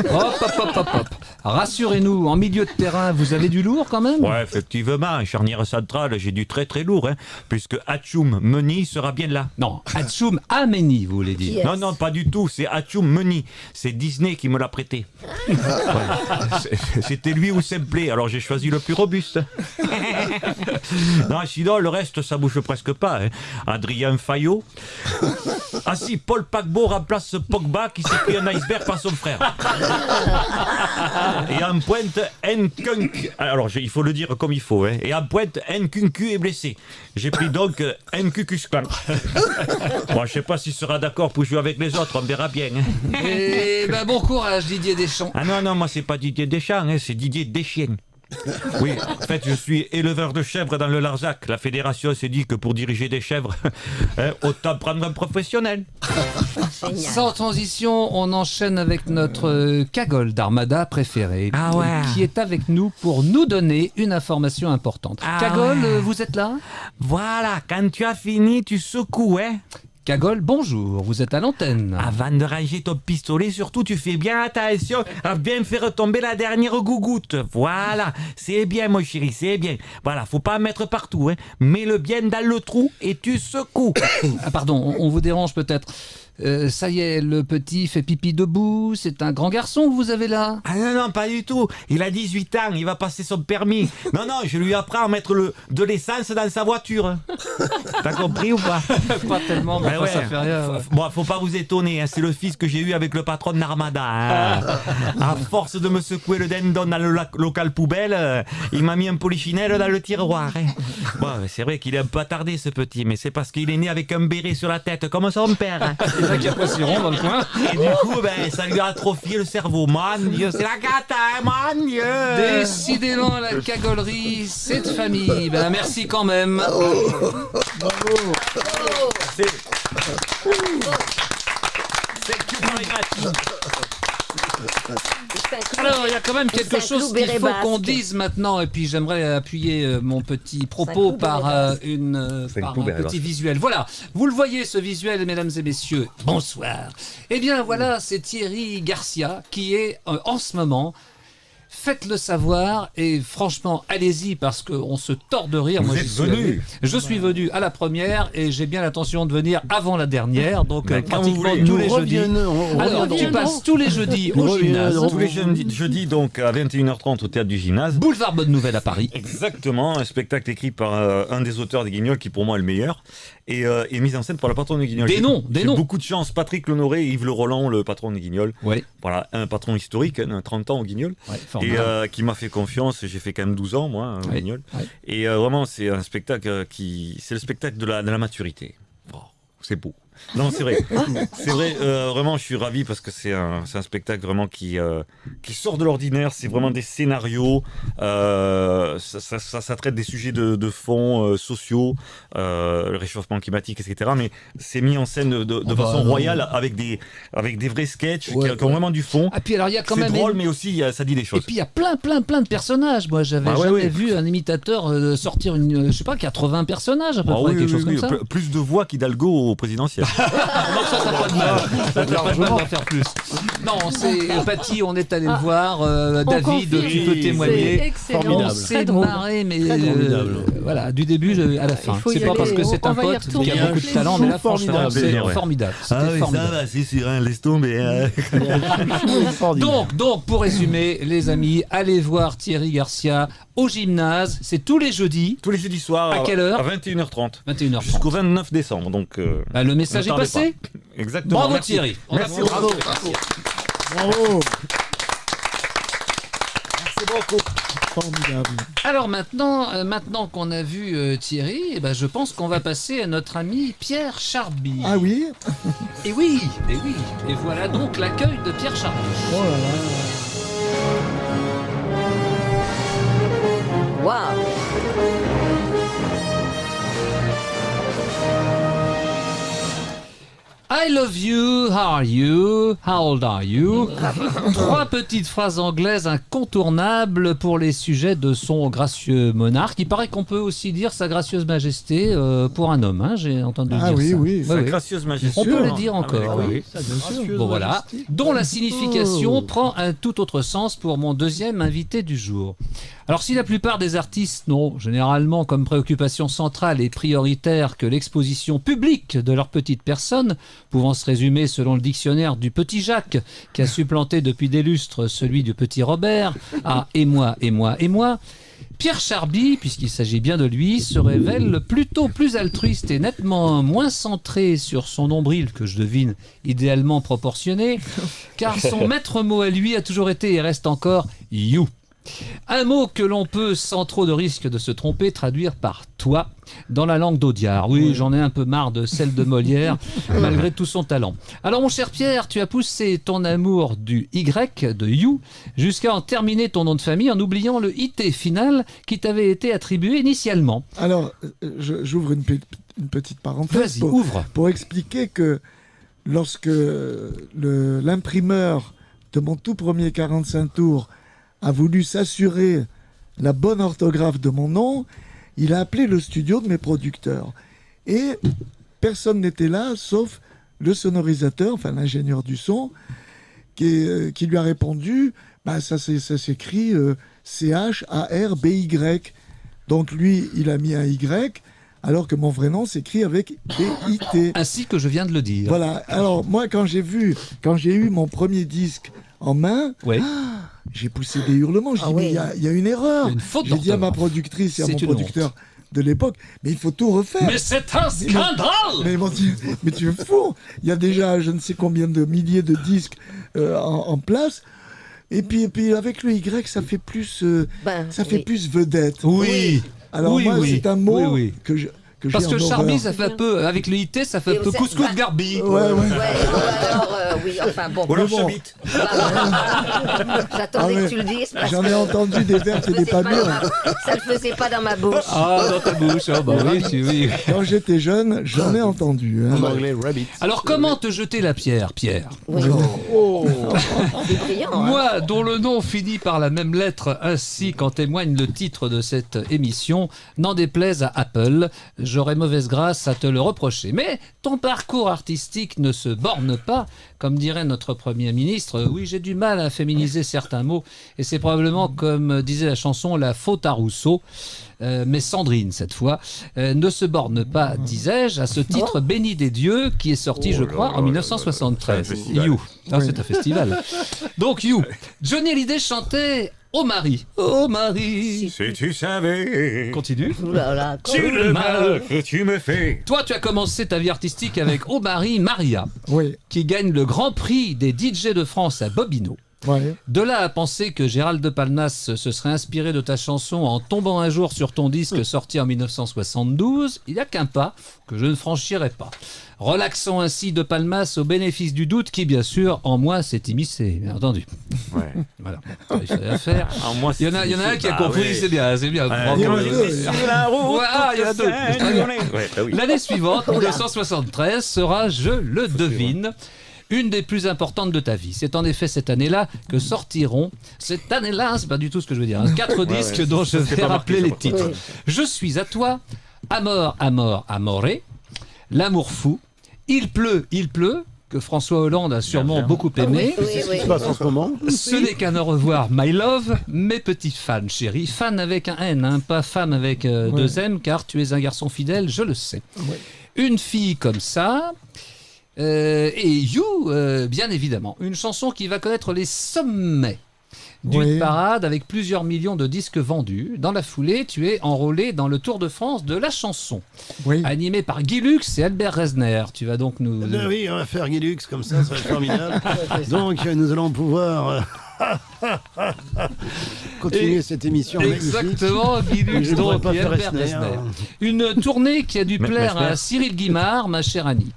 Hop. Rassurez-nous, en milieu de terrain, vous avez du lourd quand même? Ouais, effectivement, charnière centrale, j'ai du très très lourd, hein, puisque Atchoum Meni sera bien là. Non, Atchoum Ameni, vous voulez dire? Yes. Non, pas du tout, c'est Atchoum Meni. C'est Disney qui me l'a prêté. Ouais. C'était lui ou Semplé, alors j'ai choisi le plus robuste. Non, sinon, le reste, ça bouge presque pas. Hein. Adrien Fayot. Ah si, Paul Pagbo remplace Pogba qui s'est pris un iceberg par son frère. Et en pointe, Nkunku. Alors, il faut le dire comme il faut. Hein. Et en pointe, Nkunku est blessé. J'ai pris donc Nkukuskan. Bon, je sais pas s'il sera d'accord pour jouer avec les autres, on verra bien. Hein. Et bon courage, Didier Deschamps. Ah non, moi c'est pas Didier Deschamps, hein, c'est Didier Deschien. Oui, en fait, je suis éleveur de chèvres dans le Larzac. La fédération s'est dit que pour diriger des chèvres, autant prendre un professionnel. Sans transition, on enchaîne avec notre cagole d'Armada préférée, qui est avec nous pour nous donner une information importante. Cagole, vous êtes là? Voilà, quand tu as fini, tu secoues, hein. Cagole, bonjour, vous êtes à l'antenne. Avant de ranger ton pistolet, surtout tu fais bien attention à bien faire tomber la dernière gougoute. Voilà, c'est bien mon chéri, c'est bien. Voilà, faut pas mettre partout, hein. Mets-le bien dans le trou et tu secoues. Ah pardon, on vous dérange peut-être. Ça y est, le petit fait pipi debout, c'est un grand garçon que vous avez là? Ah non, pas du tout. Il a 18 ans, il va passer son permis. Non, je lui apprends à mettre de l'essence dans sa voiture. T'as compris ou pas? Pas tellement, mais ça fait rien. Bon, faut pas vous étonner, hein, c'est le fils que j'ai eu avec le patron de Narmada. Hein. À force de me secouer le dindon dans le local poubelle, il m'a mis un polichinelle dans le tiroir. Hein. Bon, c'est vrai qu'il est un peu attardé ce petit, mais c'est parce qu'il est né avec un béret sur la tête, comme son père. Hein. Qui a pas si rond dans le coin. Et du coup, ça lui a atrophié le cerveau. Mon Dieu, c'est la gâte, mon Dieu. Décidément, la cagolerie, c'est de famille. Merci quand même. Bravo. C'est que pour les matchs. Alors, il y a quand même quelque chose qu'il faut qu'on dise maintenant, et puis j'aimerais appuyer mon petit propos par un petit visuel. Voilà, vous le voyez ce visuel, mesdames et messieurs, bonsoir. Eh bien voilà, c'est Thierry Garcia qui est en ce moment... Faites-le savoir et franchement, allez-y parce qu'on se tord de rire. Vous êtes venu. Je suis venu à la première et j'ai bien l'intention de venir avant la dernière. Donc pratiquement tous les jeudis. Alors tu passes tous les jeudis au gymnase. Tous les jeudis donc à 21h30 au Théâtre du Gymnase. Boulevard Bonne Nouvelle à Paris. Exactement, un spectacle écrit par un des auteurs des Guignols qui pour moi est le meilleur. et mise en scène par le patron des Guignols. Des noms. Beaucoup de chance. Patrick L'Honoré et Yves Le Roland, le patron des Guignols. Oui. Voilà, un patron historique, 30 ans au Guignol. Ouais, et qui m'a fait confiance. J'ai fait quand même 12 ans, moi, au Guignol. Ouais. Et vraiment, c'est un spectacle c'est le spectacle de la maturité. Oh, c'est beau. Non, c'est vrai. C'est vrai, vraiment, je suis ravi parce que c'est un spectacle vraiment qui sort de l'ordinaire. C'est vraiment des scénarios. Ça traite des sujets de fond sociaux, le réchauffement climatique, etc. Mais c'est mis en scène de façon royale avec des vrais sketchs qui ont vraiment du fond. Ah, puis alors, il y a quand même. C'est drôle, mais aussi ça dit des choses. Et puis il y a plein de personnages. Moi, j'avais jamais vu un imitateur sortir je sais pas, 80 personnages à peu près, quelque chose comme ça. Plus de voix qu'Hidalgo au présidentiel. Non, ça n'a pas de mal. Ça n'a pas de mal d'en faire plus. Non, c'est Paty, on est allé le voir. David, tu peux témoigner. On s'est marré, mais voilà, du début à la fin. C'est pas parce que c'est un pote qui a beaucoup de talent, mais là, franchement, c'est formidable. Ah oui, ça va, c'est sûr, laisse tomber. Donc, pour résumer, les amis, allez voir Thierry Garcia au gymnase. C'est tous les jeudis. Tous les jeudis soirs. À quelle heure ? À 21h30. 21h30. Jusqu'au 29 décembre. Donc, le message est passé ? Exactement. Bravo Thierry. Merci. Bravo. Merci beaucoup. Formidable. Alors maintenant qu'on a vu Thierry, je pense qu'on va passer à notre ami Pierre Charby. Ah oui ? Et oui. Et voilà donc l'accueil de Pierre Charby. Oh là là. Waouh. I love you, how are you, how old are you? 3 petites phrases anglaises incontournables pour les sujets de son gracieux monarque. Il paraît qu'on peut aussi dire sa gracieuse majesté pour un homme, j'ai entendu dire ça. Oui. Sa gracieuse majesté. On peut le dire encore. Oui, ça, bien sûr. Bon voilà, dont la signification prend un tout autre sens pour mon deuxième invité du jour. Alors si la plupart des artistes n'ont généralement comme préoccupation centrale et prioritaire que l'exposition publique de leur petite personne, pouvant se résumer selon le dictionnaire du petit Jacques, qui a supplanté depuis des lustres celui du petit Robert, à « et moi », Pierre Charby, puisqu'il s'agit bien de lui, se révèle plutôt plus altruiste et nettement moins centré sur son nombril, que je devine idéalement proportionné, car son maître mot à lui a toujours été et reste encore « you ». Un mot que l'on peut, sans trop de risque de se tromper, traduire par « toi » dans la langue d'Audiard. Oui, j'en ai un peu marre de celle de Molière, malgré tout son talent. Alors mon cher Pierre, tu as poussé ton amour du Y, de You, jusqu'à en terminer ton nom de famille en oubliant le IT final qui t'avait été attribué initialement. Alors, j'ouvre une petite parenthèse. Vas-y, ouvre. Pour expliquer que lorsque l'imprimeur de mon tout premier 45 tours a voulu s'assurer la bonne orthographe de mon nom, il a appelé le studio de mes producteurs. Et personne n'était là, sauf le sonorisateur, enfin l'ingénieur du son, qui lui a répondu, ça s'écrit C-H-A-R-B-Y. Donc lui, il a mis un Y, alors que mon vrai nom s'écrit avec B-I-T. Ainsi que je viens de le dire. Voilà. Alors moi, quand j'ai eu mon premier disque en main, j'ai poussé des hurlements. Je dis, mais il y a une erreur. J'ai dit à ma productrice et à mon producteur de l'époque, mais il faut tout refaire. Mais c'est un scandale. Mais tu es fou. Il y a déjà je ne sais combien de milliers de disques en place. Et puis avec le Y, ça fait plus, plus vedette. Oui. Alors c'est un mot que j'ai parce que Charby, ça fait un peu, avec le IT, ça fait un peu couscous garbi. Ou alors Chabit. J'attendais que tu le dises. J'en ai entendu des vertes et des pas mûres. Ça le faisait pas dans ma bouche. Ah, dans ta bouche, oui. Quand j'étais jeune, j'en ai entendu. En anglais, rabbit. Alors, comment te jeter la pierre, Pierre ? Oui. C'est brillant. Moi, dont le nom finit par la même lettre, ainsi qu'en témoigne le titre de cette émission, n'en déplaise à Apple, j'aurais mauvaise grâce à te le reprocher. Mais ton parcours artistique ne se borne pas, comme dirait notre Premier ministre. Oui, j'ai du mal à féminiser certains mots, et c'est probablement, comme disait la chanson, la faute à Rousseau. Mais Sandrine, cette fois, ne se borne pas, disais-je, à ce titre béni des dieux qui est sorti, je crois, en 1973. You. Ah, c'est un festival. Donc, You. Johnny Hallyday chantait Oh Marie, si tu savais. Continue. Tu le mal que tu me fais. Toi, tu as commencé ta vie artistique avec Oh Marie Maria, qui gagne le Grand Prix des DJ de France à Bobino. Ouais. De là à penser que Gérald de Palmas se serait inspiré de ta chanson en tombant un jour sur ton disque sorti en 1972, il n'y a qu'un pas que je ne franchirai pas. Relaxons ainsi de Palmas au bénéfice du doute qui, bien sûr, en moi s'est immiscé, bien entendu. Ouais. Voilà, il fallait faire. Il y en a un qui a compris, c'est bien. Il y en a deux. L'année suivante, 1973, sera, je le devine, une des plus importantes de ta vie. C'est en effet cette année-là que sortiront, cette année-là, c'est pas du tout ce que je veux dire, 4 disques dont je vais rappeler les titres. Je suis à toi, Amor, Amor, Amore, L'amour fou, Il pleut, que François Hollande a sûrement beaucoup aimé. C'est ce qui se passe en ce moment. Ce n'est qu'un au revoir, My Love, mes petits fans, chérie. Fan avec un N, pas femme avec 2 M, car tu es un garçon fidèle, je le sais. Une fille comme ça... et You, bien évidemment, une chanson qui va connaître les sommets d'une parade avec plusieurs millions de disques vendus. Dans la foulée, tu es enrôlé dans le Tour de France de la chanson, animé par Guy Lux et Albert Rezner. Tu vas donc nous... Oui, on va faire Guy Lux, comme ça va être formidable. Donc, nous allons pouvoir... continuer cette émission exactement, Guy Lux donc, et Albert Rezner. Une tournée qui a dû plaire à Cyril Guimard, ma chère Annie.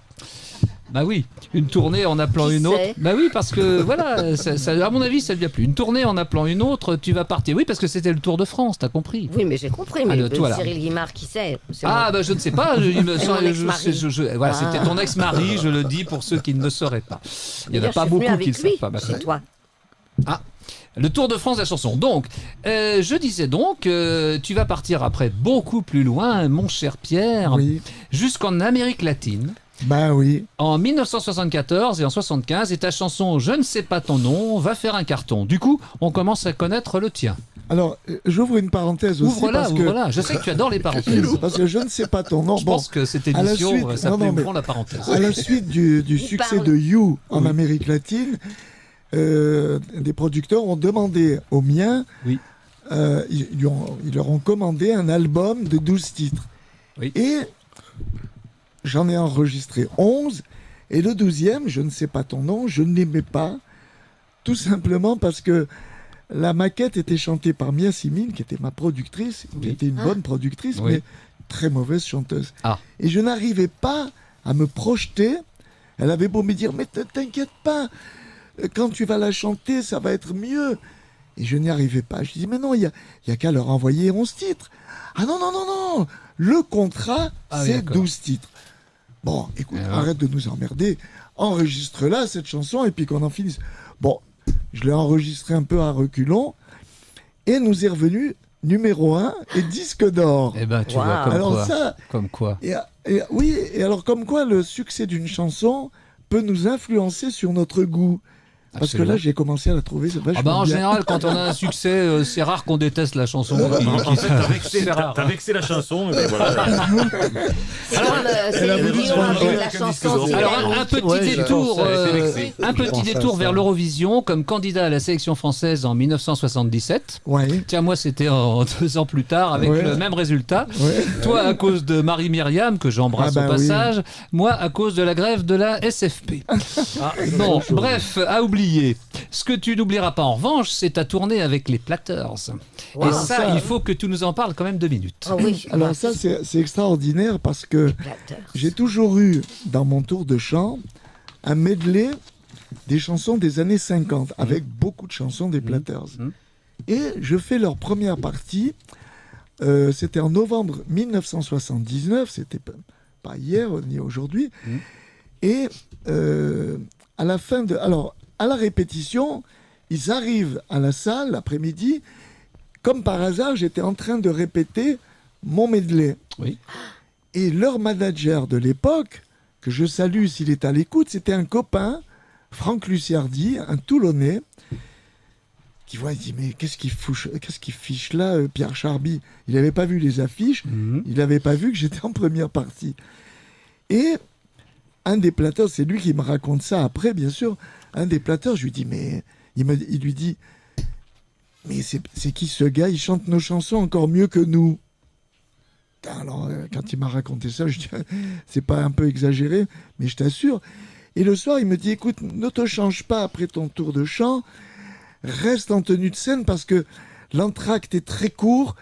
Bah oui, une tournée en appelant une autre. Bah oui, parce que voilà, ça, à mon avis, ça ne vient plus. Une tournée en appelant une autre, tu vas partir. Oui, parce que c'était le Tour de France, t'as compris. Oui, mais j'ai compris. Mais Cyril Guimard, qui c'est? Bah je ne sais pas. Voilà, c'était ton ex-mari, je le dis pour ceux qui ne le sauraient pas. Il n'y en a pas beaucoup qui ne le savent pas. C'est toi. Le Tour de France de la chanson. Donc, je disais donc, tu vas partir après beaucoup plus loin, mon cher Pierre, jusqu'en Amérique latine. Bah oui. En 1974 et en 75, et ta chanson Je ne sais pas ton nom va faire un carton. Du coup, on commence à connaître le tien. Alors, j'ouvre une parenthèse aussi. Ouvre-la. Je sais que tu adores les parenthèses. Parce que Je ne sais pas ton nom. Je pense que cette émission s'appelait Ouvrons la parenthèse. À la suite du succès de You en Amérique latine, des producteurs ont demandé aux miens, ils leur ont commandé un album de 12 titres. Et j'en ai enregistré 11, et le 12e, Je ne sais pas ton nom, je ne l'aimais pas, tout simplement parce que la maquette était chantée par Mia Simine, qui était ma productrice, qui était une bonne productrice, mais très mauvaise chanteuse. Et je n'arrivais pas à me projeter. Elle avait beau me dire, mais t'inquiète pas, quand tu vas la chanter, ça va être mieux. Et je n'y arrivais pas. Je dis, mais non, il y a qu'à leur envoyer 11 titres. Ah non, le contrat, c'est 12 titres. Bon, écoute, arrête de nous emmerder, enregistre-la, cette chanson, et puis qu'on en finisse. Bon, je l'ai enregistré un peu à reculons, et nous est revenu numéro 1 et disque d'or. Eh ben, tu vois, comme quoi. Oui, et alors comme quoi le succès d'une chanson peut nous influencer sur notre goût. Parce que là, j'ai commencé à la trouver vachement bien. En général, quand on a un succès, c'est rare qu'on déteste la chanson. En fait, t'as vexé la chanson. Et voilà. Alors, un petit détour vers l'Eurovision comme candidat à la sélection française en 1977. Tiens, moi, c'était 2 ans plus tard avec le même résultat. Toi, à cause de Marie-Myriam, que j'embrasse au passage. Moi, à cause de la grève de la SFP. Bon, bref, à oublier. Ce que tu n'oublieras pas en revanche, c'est ta tournée avec les Platters. Et ça, il faut que tu nous en parles quand même 2 minutes. Alors ça, c'est extraordinaire parce que j'ai toujours eu dans mon tour de chant un medley des chansons des années 50 avec beaucoup de chansons des Platters. Et je fais leur première partie. C'était en novembre 1979, c'était pas hier ni aujourd'hui. Et à la fin de... Alors, à la répétition, ils arrivent à la salle l'après-midi. Comme par hasard, j'étais en train de répéter mon medley. Et leur manager de l'époque, que je salue s'il est à l'écoute, c'était un copain, Franck Luciardi, un Toulonnais, qui voit, il dit, mais qu'est-ce qu'il fiche là, Pierre Charby? Il n'avait pas vu les affiches, il n'avait pas vu que j'étais en première partie. Et un des Platters, c'est lui qui me raconte ça après, bien sûr, un des Platters, je lui dis, mais il lui dit, mais c'est qui ce gars? Il chante nos chansons encore mieux que nous. Alors, quand il m'a raconté ça, je dis, c'est pas un peu exagéré, mais je t'assure. Et le soir, il me dit, écoute, ne te change pas après ton tour de chant, reste en tenue de scène parce que l'entracte est très court,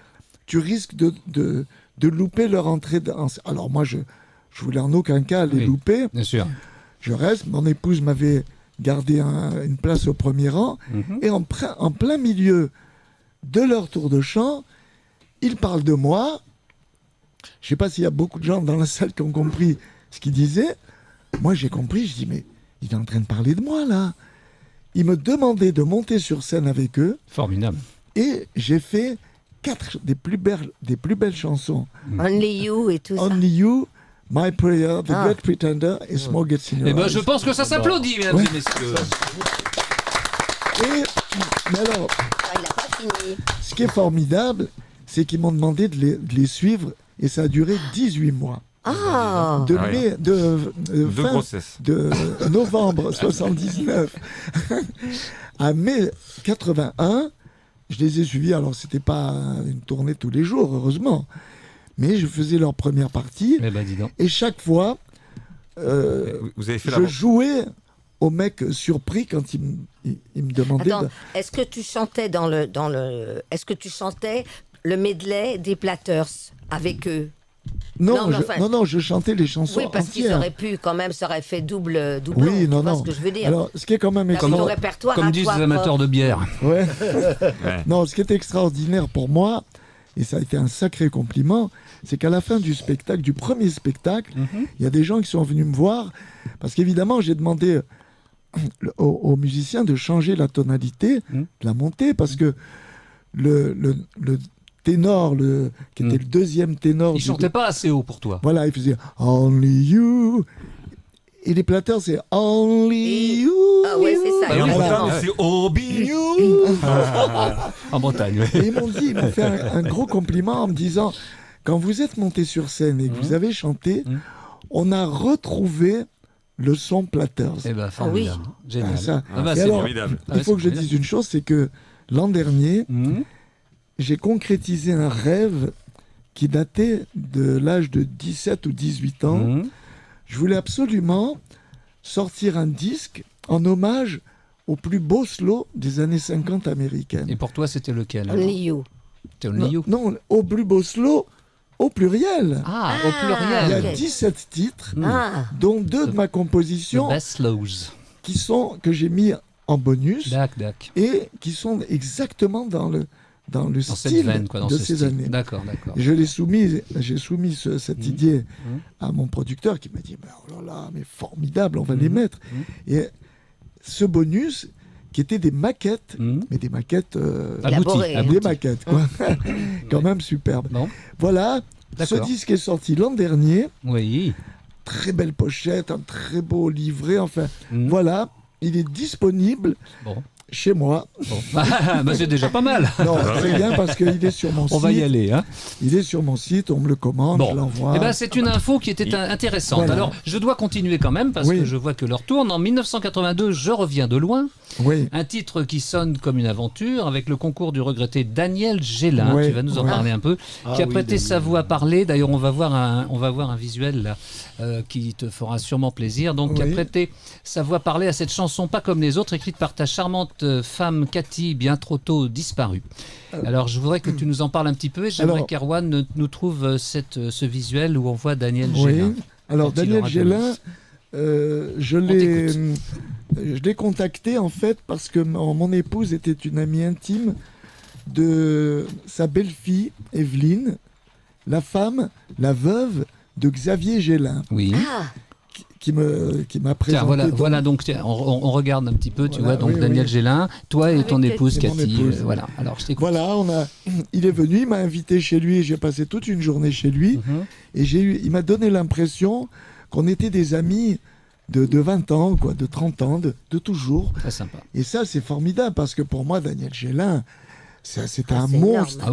tu risques de louper leur entrée. Alors moi, je voulais en aucun cas les louper. Bien sûr. Je reste, mon épouse m'avait gardé une place au premier rang, et en plein milieu de leur tour de chant, ils parlent de moi. Je ne sais pas s'il y a beaucoup de gens dans la salle qui ont compris ce qu'il disait. Moi, j'ai compris, je dis, mais il est en train de parler de moi, là. Il me demandait de monter sur scène avec eux. Formidable. Et j'ai fait 4 des plus belles chansons. Only You et tout ça. Only You, My Prayer, The Great Pretender et Smoke Gets in Your Eh ben, Eyes. je pense que ça s'applaudit, mesdames et messieurs. Mais alors, il n'a pas fini. ce qui est formidable, c'est qu'ils m'ont demandé de les suivre et ça a duré 18 mois. Ah. De novembre 79 à mai 81, je les ai suivis. Alors, c'était pas une tournée tous les jours, heureusement, mais je faisais leur première partie. Dis donc. Et chaque fois, vous avez fait je jouais au mec surpris quand il me demandait. Attends, est-ce que tu chantais est-ce que tu chantais le medley des Platters avec eux? Non, je chantais les chansons oui, parce entières. qu'ils auraient pu quand même, ça aurait fait double. Oui, tu vois ce que je veux dire. Alors, ce qui est quand même répertoire comme disent les amateurs de bière. Ouais. Non, ce qui est extraordinaire pour moi, et ça a été un sacré compliment, c'est qu'à la fin du spectacle, du premier spectacle, il y a des gens qui sont venus me voir, parce qu'évidemment, j'ai demandé aux musiciens de changer la tonalité, de la monter, parce que le ténor, qui était le deuxième ténor... Il chantait pas assez haut pour toi. Voilà, il faisait « Only You ». Et les Platters, c'est « Only You ». Ah ouais, c'est ça. Et en Bretagne, c'est « Obi You ». En Bretagne, oui. Et ils m'ont fait un gros compliment en me disant « Quand vous êtes monté sur scène et que vous avez chanté, on a retrouvé le son Platters ». Eh ben, formidable. Génial. C'est alors, formidable. Il faut que je dise une chose, c'est que l'an dernier... j'ai concrétisé un rêve qui datait de l'âge de 17 ou 18 ans. Je voulais absolument sortir un disque en hommage au plus beau slow des années 50 américaines. Et pour toi, c'était lequel? Only You. C'était Only You? Non, au plus beau slow, au pluriel. Ah, au pluriel. Il y a 17 titres, dont 2 de ma composition, Best Slows, que j'ai mis en bonus, et qui sont exactement dans le style cette veine, quoi, dans de ce ces style. années. D'accord. J'ai soumis cette idée à mon producteur qui m'a dit oh là là, mais formidable, on va les mettre. Et ce bonus, qui était des maquettes, mais des maquettes abouties. Des maquettes, quoi. Quand même superbe. Bon. Voilà, ce disque est sorti l'an dernier. Oui. Très belle pochette, un très beau livret. Enfin, voilà, il est disponible. Chez moi. C'est déjà pas mal. Non, c'est bien parce qu'il est sur mon site. On va y aller. Il est sur mon site, on me le commande, je l'envoie. Eh ben, c'est une info qui était intéressante. Voilà. Alors, je dois continuer quand même parce que je vois que l'heure tourne. En 1982, Je reviens de loin. Oui. Un titre qui sonne comme une aventure avec le concours du regretté Daniel Gélin. Tu vas nous en parler un peu. Qui a prêté sa voix à parler. D'ailleurs, on va voir un visuel là, qui te fera sûrement plaisir. Donc, qui a prêté sa voix à parler à cette chanson Pas comme les autres, écrite par ta charmante femme Cathy, bien trop tôt disparue. Alors, je voudrais que tu nous en parles un petit peu et j'aimerais qu'Erwan nous trouve ce visuel où on voit Daniel Gélin. Alors, Daniel Gélin, je l'ai contacté en fait parce que mon épouse était une amie intime de sa belle-fille, Evelyne, la veuve de Xavier Gélin. Oui. Qui m'a présenté. Tiens, voilà donc on regarde un petit peu, tu vois, donc Daniel Gélin, toi et ton épouse Cathy. Voilà, alors je t'écoute. Voilà, il est venu, il m'a invité chez lui et j'ai passé toute une journée chez lui. Et il m'a donné l'impression qu'on était des amis de 20 ans, quoi, de 30 ans, de toujours. Très sympa. Et ça, c'est formidable parce que pour moi, Daniel Gélin, c'était un monstre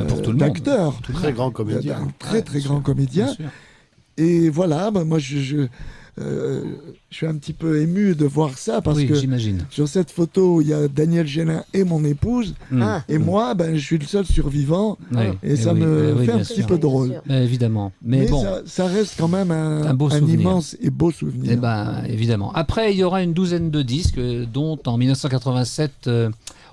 pour tout le monde. D'acteur. Très grand comédien. Un très grand comédien. Et voilà, moi, je suis un petit peu ému de voir ça parce que j'imagine. Sur cette photo, il y a Daniel Gélin et mon épouse, et moi, je suis le seul survivant, et ça me fait un petit peu drôle. Évidemment. Mais bon, ça reste quand même un immense et beau souvenir. Eh ben, évidemment. Après, il y aura une douzaine de disques, dont en 1987,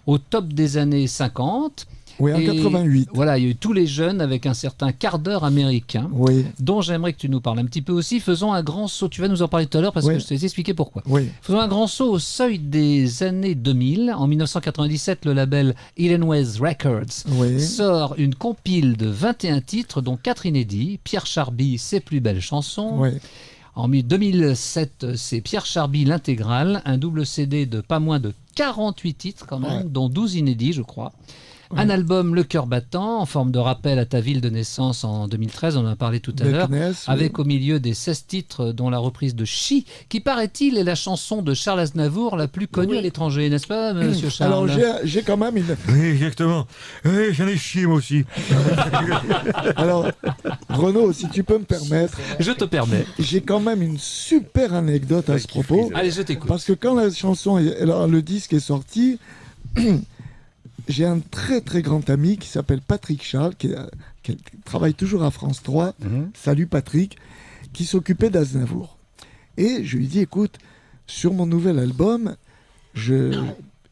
au top des années 50. Oui, en 88. Voilà, il y a eu tous les jeunes avec un certain quart d'heure américain, dont j'aimerais que tu nous parles un petit peu aussi. Faisons un grand saut, tu vas nous en parler tout à l'heure parce que je t'ai expliqué pourquoi. Faisons un grand saut au seuil des années 2000. En 1997, le label Illinois Records sort une compile de 21 titres, dont 4 inédits. Pierre Charby, Ses plus belles chansons. En 2007, c'est Pierre Charby l'intégrale, un double CD de pas moins de 48 titres quand même, dont 12 inédits je crois. Un album Le Cœur Battant, en forme de rappel à ta ville de naissance en 2013, on en a parlé tout à l'heure, avec au milieu des 16 titres, dont la reprise de Chi, qui paraît-il est la chanson de Charles Aznavour la plus connue à l'étranger, n'est-ce pas, monsieur Charles? Alors j'ai quand même une... Oui, exactement. Oui, j'en ai chié moi aussi. Alors, Renaud, si tu peux me permettre... Je te permets. J'ai quand même une super anecdote à ce propos. Allez, je t'écoute. Parce que quand la chanson, le disque est sorti... J'ai un très très grand ami qui s'appelle Patrick Charles, qui travaille toujours à France 3. Salut Patrick, qui s'occupait d'Aznavour. Et je lui dis, écoute, sur mon nouvel album,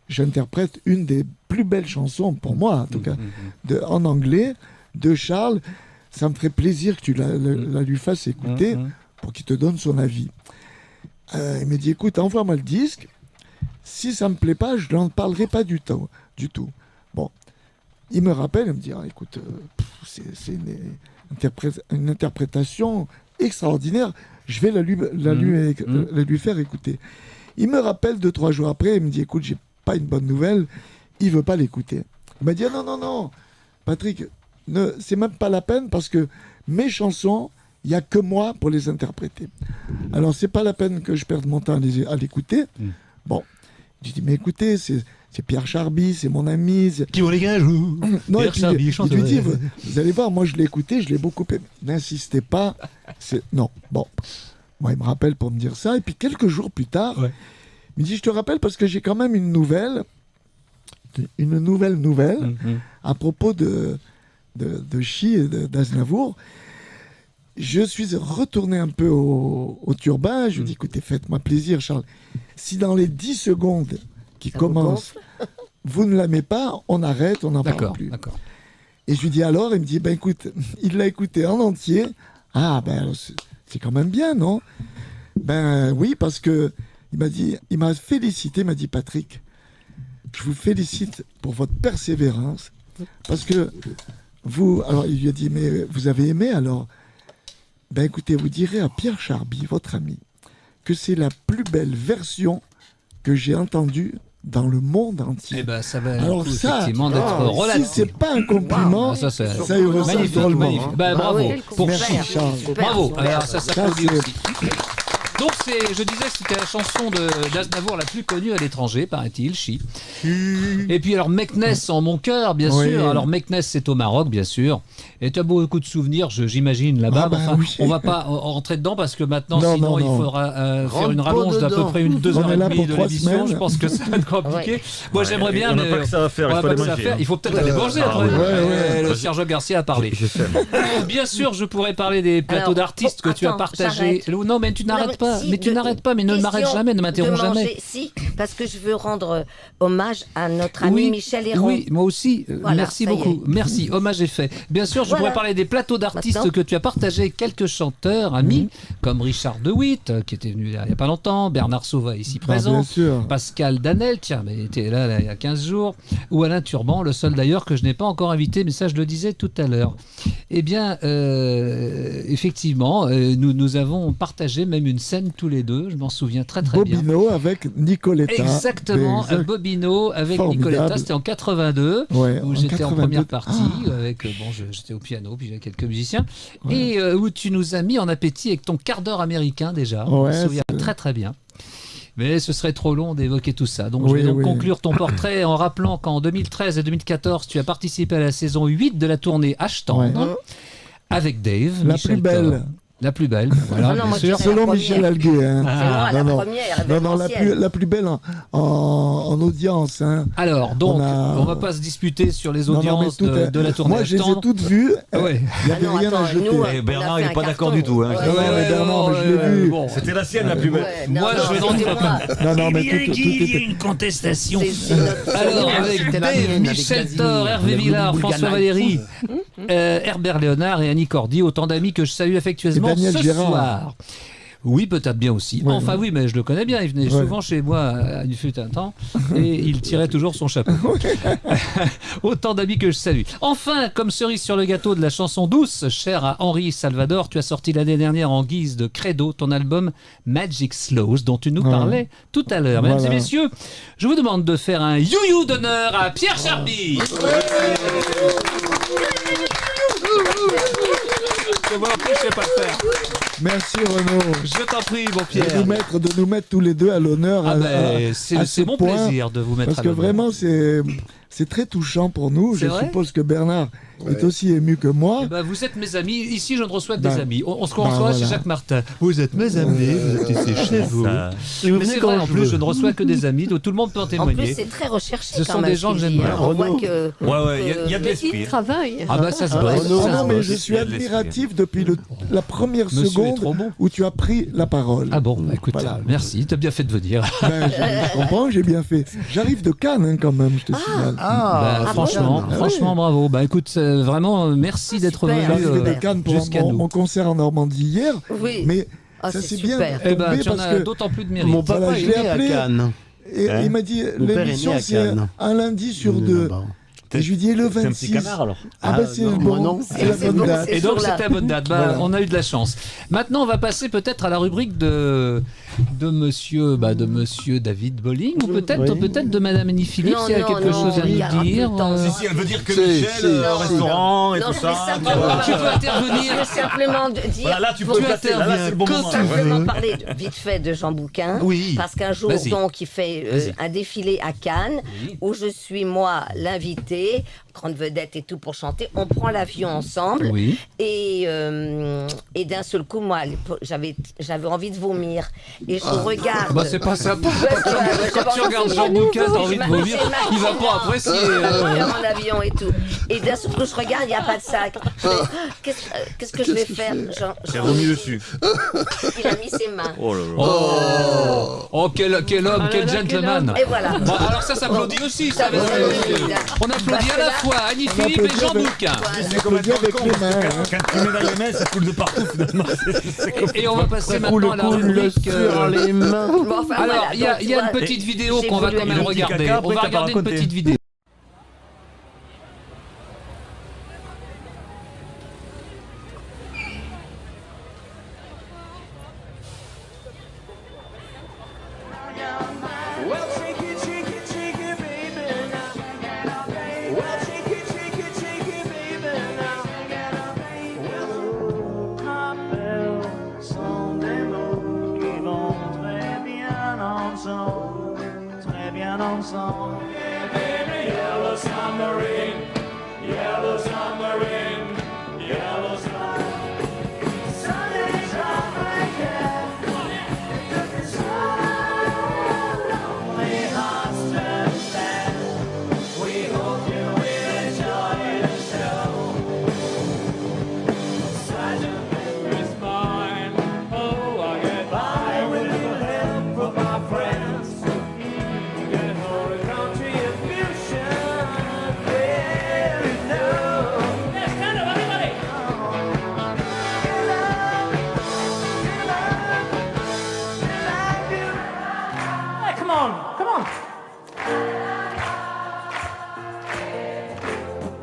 j'interprète une des plus belles chansons, pour moi en tout cas, en anglais, de Charles. Ça me ferait plaisir que tu la lui fasses écouter pour qu'il te donne son avis. Il me dit, écoute, envoie-moi le disque. Si ça me plaît pas, je n'en parlerai pas du tout. Bon, il me rappelle, il me dit, écoute, c'est une interprétation extraordinaire, je vais la lui faire écouter. Il me rappelle 2-3 jours après, il me dit, écoute, j'ai pas une bonne nouvelle, il veut pas l'écouter. Il m'a dit, non, Patrick, c'est même pas la peine parce que mes chansons, il n'y a que moi pour les interpréter. Alors, c'est pas la peine que je perde mon temps à l'écouter. Bon, je dis, mais écoutez, c'est Pierre Charby, c'est mon ami. Qui vont les gars jouent. Non, Pierre Charby, il lui dit, vous allez voir, moi je l'ai écouté, je l'ai beaucoup aimé. N'insistez pas. Non, bon. Moi, il me rappelle pour me dire ça. Et puis quelques jours plus tard, il me dit, je te rappelle parce que j'ai quand même une nouvelle à propos de Chi et d'Aznavour. Je suis retourné un peu au turbin. Je lui dis, écoutez, faites-moi plaisir, Charles. Si dans les 10 secondes qui commencent, vous ne l'aimez pas, on arrête, on n'en parle plus. Et je lui dis alors, il me dit, écoute, il l'a écouté en entier. Ah, c'est quand même bien, non? Oui, parce que il m'a félicité, il m'a dit, Patrick, je vous félicite pour votre persévérance, parce que alors il lui a dit, mais vous avez aimé alors? Écoutez, vous direz à Pierre Charby, votre ami, que c'est la plus belle version que j'ai entendue dans le monde entier. Ça va effectivement d'être relatif. Si c'est pas un compliment, ça y ressemble drôlement. Bravo. Merci Charles. Bravo. Alors ça aussi. Donc je disais que c'était la chanson d'Aznavour la plus connue à l'étranger, paraît-il, Chi. Et puis alors Meknes en mon cœur, bien sûr. Alors Meknes c'est au Maroc, bien sûr. Et tu as beaucoup de souvenirs, j'imagine, là-bas. On va pas rentrer dedans parce que maintenant, il faudra faire une rallonge d'à peu près 2 heures et demie de l'émission. Je pense que ça va être compliqué. Moi j'aimerais bien, mais pas que ça va faire. Il faut peut-être aller manger après. Le Sergio Garcia a parlé. Bien sûr, je pourrais parler des plateaux d'artistes que tu as partagés. Non, mais tu n'arrêtes pas. Mais tu n'arrêtes pas, mais ne m'arrête jamais, ne m'interromps jamais. Si, parce que je veux rendre hommage à notre ami Michel Héron. Oui, moi aussi. Merci beaucoup. Merci, hommage est fait. Bien sûr, je pourrais parler des plateaux d'artistes que tu as partagés, quelques chanteurs, amis, comme Richard De Witt, qui était venu il n'y a pas longtemps, Bernard Sauvay ici présent, Pascal Danel, mais il était là il y a 15 jours, ou Alain Turban, le seul d'ailleurs que je n'ai pas encore invité, mais ça je le disais tout à l'heure. Eh bien, effectivement, nous avons partagé même une scène tous les deux, je m'en souviens très bien. Bobino avec Nicoletta. Exactement, Bobino avec Nicoletta, c'était en 82, où j'étais en première partie, avec, j'étais au piano, puis j'avais quelques musiciens, et où tu nous as mis en appétit avec ton quart d'heure américain déjà, je me souviens très bien. Mais ce serait trop long d'évoquer tout ça. Donc je vais conclure ton portrait en rappelant qu'en 2013 et 2014, tu as participé à la saison 8 de la tournée H-Tendre avec Dave. La plus belle. La plus belle, voilà, non, bien sûr. Selon Michel Alguet. Hein. C'est moi, la première. Non, la plus belle en audience. Hein. Alors, donc, on va pas se disputer sur les audiences de la tournée. Moi, je les ai toutes vues. Ouais. Il n'y avait rien à jeter. Bernard, il n'est pas d'accord du tout. Hein. Bernard, je l'ai vu. C'était la sienne la plus belle. Moi, je n'en doute pas. Non, mais tout était... une contestation. Alors, avec Dave, Michel Thor, Hervé Villard, François Valéry, Herbert Léonard et Annie Cordy, autant d'amis que je salue affectueusement ce soir. Oui, peut-être bien aussi. Ouais, enfin, oui, mais je le connais bien. Il venait souvent chez moi il fut un temps et il tirait toujours son chapeau. Autant d'amis que je salue. Enfin, comme cerise sur le gâteau de la chanson douce, chère à Henri Salvador, tu as sorti l'année dernière en guise de credo ton album Magic Slows, dont tu nous parlais tout à l'heure. Mesdames et messieurs, je vous demande de faire un you-you d'honneur à Pierre Charby. Moi en plus, je sais pas le faire. Merci Renaud. Je t'en prie, mon Pierre. De nous mettre tous les deux à l'honneur. C'est mon plaisir de vous mettre parce à l'honneur. Parce que vraiment, c'est très touchant pour nous. Je suppose que Bernard est aussi ému que moi. Eh ben, vous êtes mes amis. Ici, je ne reçois que des amis. On se reçoit chez Jacques Martin. Vous êtes mes amis, vous êtes ici chez vous. Mais c'est vrai, en plus, je ne reçois que des amis. Donc tout le monde peut en témoigner. En plus, c'est très recherché. Ce sont des gens que j'aime bien. On voit que. Il y a de l'esprit. Il travaille. Ah bah ça se bosse. Non, mais je suis admiratif depuis la première seconde où tu as pris la parole. Ah bon, écoute, merci. Tu as bien fait de venir. Je comprends, j'ai bien fait. J'arrive de Cannes quand même, je te signale. Franchement, bravo. Bah écoute, vraiment, merci d'être venu de Cannes pour mon concert en Normandie hier. Oui. Mais ça s'est bien tombé parce que d'autant plus de mérite. Mon papa est né à Cannes. Et il m'a dit, l'émission c'est un lundi sur 2. Et je lui dis, le 26. C'est un petit canard alors. C'est le bon, c'est la bonne date. Et donc c'était la bonne date. On a eu de la chance. Maintenant, on va passer peut-être à la rubrique de monsieur David Bolling ou peut-être de Madame Annie Philippe qui a quelque chose à nous dire. Si, elle veut dire que Michel, restaurant et tout ça. Tu peux intervenir. Je veux simplement dire. Là, tu peux intervenir. Là, c'est le bon moment. Simplement parler vite fait de Jean Bouquin. Oui. Parce qu'un jour, donc, il fait un défilé à Cannes où je suis, moi, l'invité. Grande vedette et tout pour chanter. On prend l'avion ensemble et d'un seul coup, moi, j'avais envie de vomir et je regarde. Bah c'est pas sympa. Quand tu regardes Jean Bouquin, t'as envie de vomir. Il va pas apprécier. Mon avion et tout. Et d'un seul coup, je regarde, il n'y a pas de sac. Qu'est-ce que je vais faire? J'ai vomi dessus. Il a mis ses mains. Oh là là. Oh quel homme, quel gentleman. Et voilà. Bon, alors ça s'applaudit aussi. On applaudit à la fois Annie Philippe et Jean Bouquin. C'est comme un avec les mains. Quand tu mets dans les mains, ça coule de partout finalement. Et on va passer maintenant à la rubrique sur les mains. Alors, il y a une petite vidéo qu'on va quand même regarder. On va regarder une petite vidéo.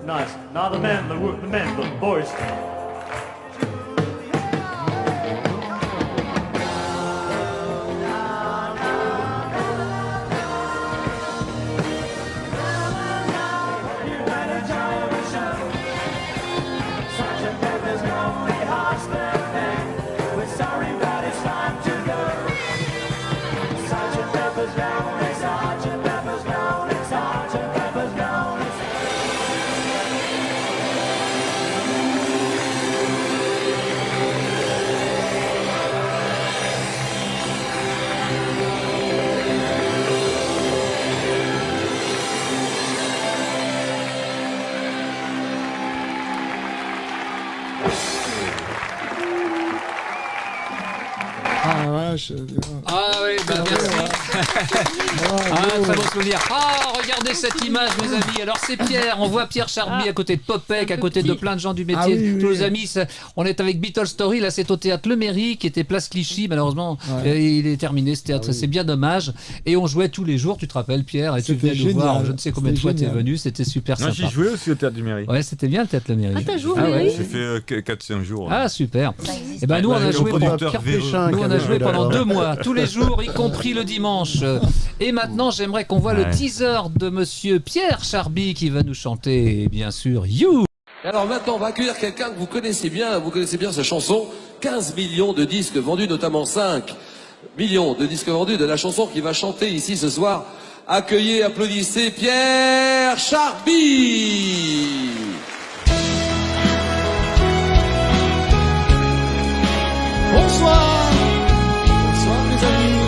Nice. Now the men, the boys. vache. Ah oui, merci. Très bon souvenir. Regardez cette image, mes amis. Alors c'est Pierre, on voit Pierre Charby à côté de Popek, à côté de plein de gens du métier. Tous nos amis, on est avec Beatles Story, là c'est au théâtre Le Mairie, qui était place Clichy, malheureusement il est terminé ce théâtre, c'est bien dommage. Et on jouait tous les jours, tu te rappelles Pierre, et tu venais nous voir, je ne sais combien de fois tu es venu, c'était super sympa. J'ai joué aussi au théâtre du Mairie. Ouais, c'était bien le théâtre Le Mairie. T'as joué au Mairie? J'ai fait 4-5 jours. Ah super. Et ben nous on a joué pendant 2 mois, tous les jours, y compris le dimanche. Et maintenant j'aimerais qu'on voit le teaser de monsieur Pierre Charby qui va nous chanter bien sûr You. Alors maintenant on va accueillir quelqu'un que vous connaissez bien sa chanson, 15 millions de disques vendus, notamment 5 millions de disques vendus de la chanson qui va chanter ici ce soir. Accueillez, applaudissez Pierre Charby. Bonsoir. Bonsoir mes amis.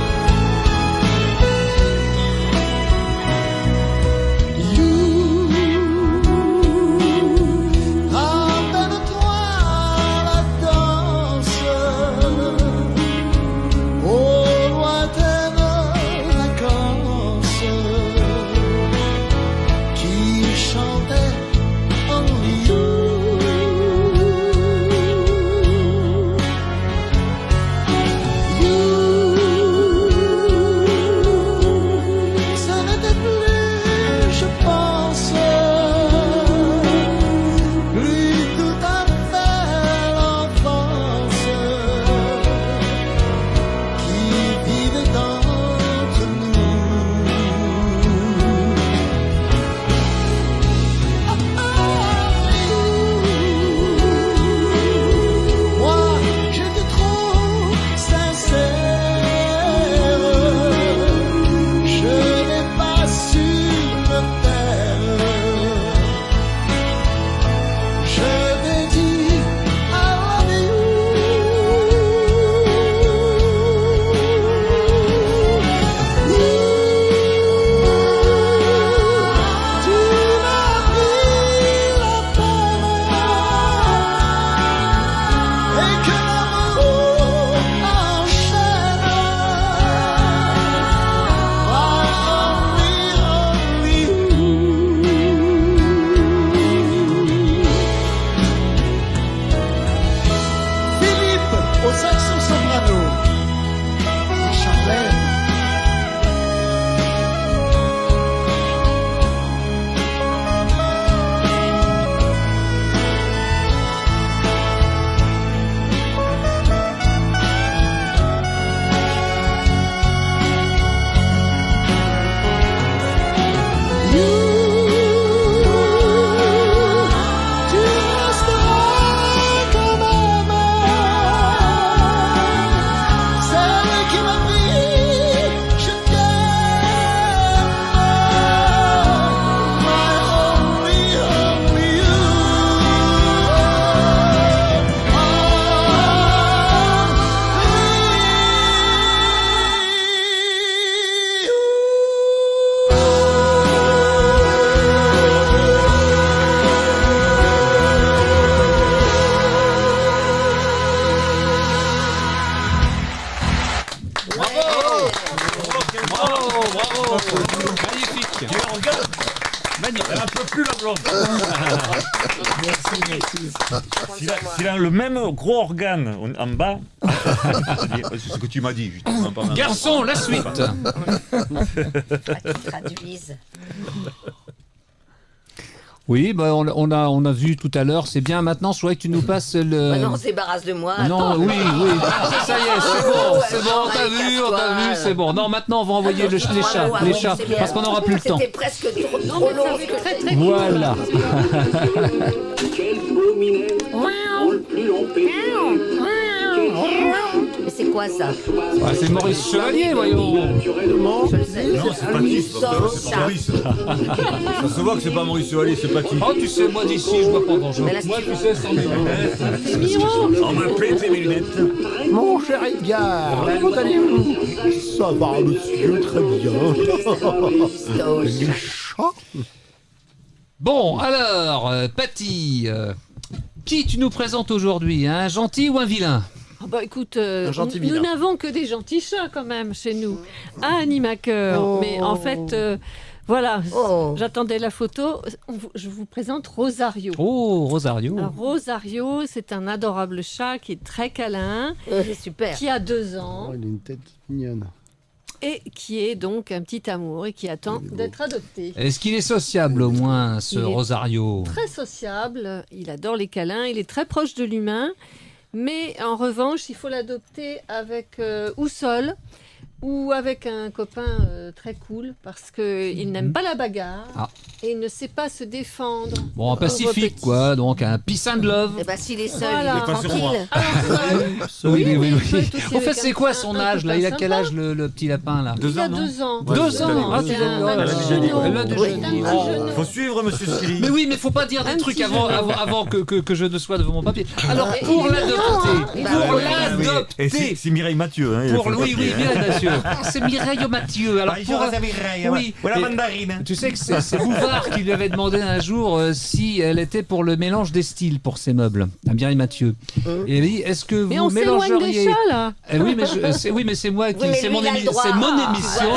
Elle n'en peut plus la blonde. Merci. S'il a le même gros organe en bas, c'est ce que tu m'as dit. Garçon, la suite. Traduise. Oui, bah on a vu tout à l'heure, c'est bien. Maintenant, je voudrais que tu nous passes le... Bah non, on se débarrasse de moi. Non, attends. oui. Ça y est, c'est bon, on t'a vu, c'est bon. Non, maintenant, on va envoyer les chats, parce qu'on n'aura plus le temps. C'était presque trop long. Très Voilà. Quel beau minet, le plus long pays. Mais c'est quoi ça? C'est Maurice Chevalier, voyons. Je le sais. Non, c'est Patis, c'est pas Maurice. Ça se voit que c'est pas Maurice Chevalier, c'est Patis. Oh, tu sais, moi d'ici, je vois pas grand-chose. Moi, tu sais, sans mes lunettes. On me pète mes lunettes. Mon cher Edgar, comment allez-vous? Ça va, monsieur, très bien. Les chats. Bon, alors, Patty, qui tu nous présentes aujourd'hui, un gentil ou un vilain? Écoute, nous n'avons que des gentils chats quand même chez nous, à Animaker. Mais en fait, voilà, j'attendais la photo. Je vous présente Rosario. Oh, Rosario. Alors, Rosario, c'est un adorable chat qui est très câlin, super, qui a 2 ans. Il a une tête mignonne. Et qui est donc un petit amour et qui attend d'être adopté. Est-ce qu'il est sociable au moins, ce Rosario? Très sociable, il adore les câlins, il est très proche de l'humain, mais en revanche, il faut l'adopter avec ou seul ou avec un copain très cool parce qu'il n'aime pas la bagarre et il ne sait pas se défendre. Bon, un pacifique quoi, donc un peace and love. Et s'il est seul, il est tranquille. Oui. En fait, c'est quoi son âge là? Il a quel âge le petit lapin là? 2 ans. 2 ans. 2 ans. Il faut suivre Monsieur Skiri. Mais oui, mais faut pas dire des trucs avant que je ne sois devant mon papier. Alors pour l'adopter, et c'est Mireille Mathieu. Oui, Mireille Mathieu. C'est Mireille Mathieu. Alors c'est Mireille. Oui, la mandarine. Tu sais que c'est Bouvard qui lui avait demandé un jour si elle était pour le mélange des styles pour ses meubles, à Mireille Mathieu. Et elle dit, est-ce que vous mélangeriez... des chats, là. Mais c'est moi qui... c'est mon émission,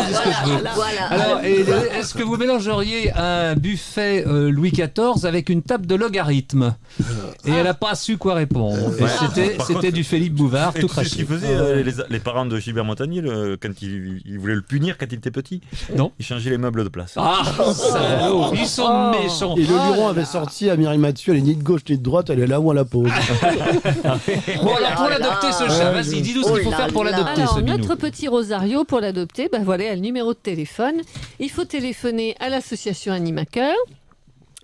c'est ce que je veux. Alors, est-ce que vous mélangeriez un buffet Louis XIV avec une table de logarithme? Et elle n'a pas su quoi répondre. C'était du Philippe Bouvard, tout craché. C'est ce qu'ils faisaient les parents de Gilbert Montagnier quand ils voulaient le punir quand il était petit. Non. Ils changeaient les meubles de place. Ah, salaud, ils sont méchants. Et le Luron avait sorti à Mireille Mathieu, elle est ni de gauche ni de droite, elle est là où on la pose. Bon, alors pour l'adopter ce chat, vas-y, dis-nous ce qu'il faut faire pour l'adopter ce minou. Notre petit Rosario, pour l'adopter, voilà, il y a le numéro de téléphone. Il faut téléphoner à l'association Animaker.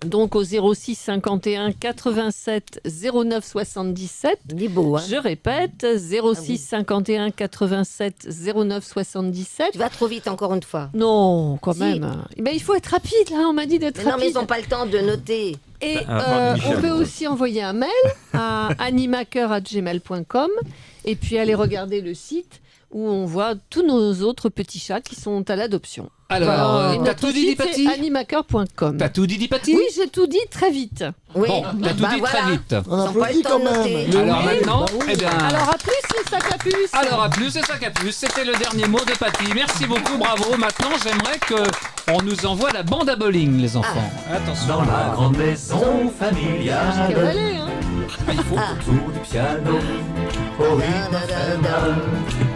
Donc au 06 51 87 09 77. Je répète, 06 51 87 09 77. Tu vas trop vite encore une fois. Non, quand même. Mais il faut être rapide, là, on m'a dit d'être rapide. Non, mais ils n'ont pas le temps de noter. Et on peut aussi envoyer un mail à animaker@gmail.com et puis aller regarder le site où on voit tous nos autres petits chats qui sont à l'adoption. Alors, t'as tout dit, c'est animaker.com. T'as tout dit, Patti? Oui, j'ai tout dit très vite. Oui. Bon, t'as tout dit très vite. On applaudit quand même. Alors maintenant, Alors à plus les sacs à puce. Alors à plus les sacs à puce. C'était le dernier mot de Patti. Merci beaucoup, bravo. Maintenant, j'aimerais qu'on nous envoie la bande à bowling, les enfants. Attention. Dans la grande maison familiale, il faut autour du piano, au rythme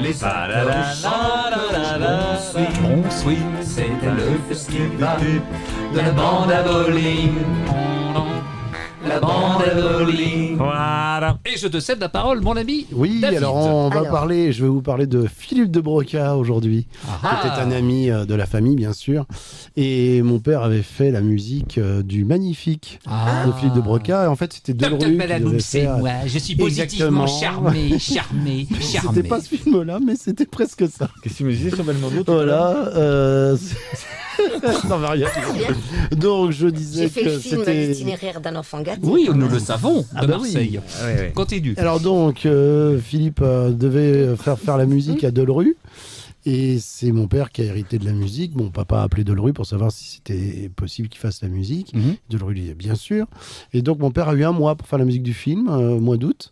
les bonsoir, c'était le festival de la bande à bowling. La bande à bowling. Voilà. Et je te cède la parole, mon ami. Oui, David. alors je vais vous parler de Philippe de Broca aujourd'hui, qui était un ami de la famille, bien sûr. Et mon père avait fait la musique du Magnifique de Philippe de Broca. Et en fait, c'était Delru qui devait faire... moi. Je suis positivement charmé. C'était pas ce film-là, mais c'était presque ça. Qu'est-ce que tu me disais sur Belmondo? Voilà. Non, mais rien. Donc, je disais que c'était... J'ai fait le film L'itinéraire d'un enfant gâté. Oui, nous le savons, de Marseille. Oui. Continue. Alors donc, Philippe devait faire la musique à Delru. Et c'est mon père qui a hérité de la musique. Mon papa a appelé Delru pour savoir si c'était possible qu'il fasse la musique. Delru lui dit bien sûr. Et donc mon père a eu 1 mois pour faire la musique du film, mois d'août.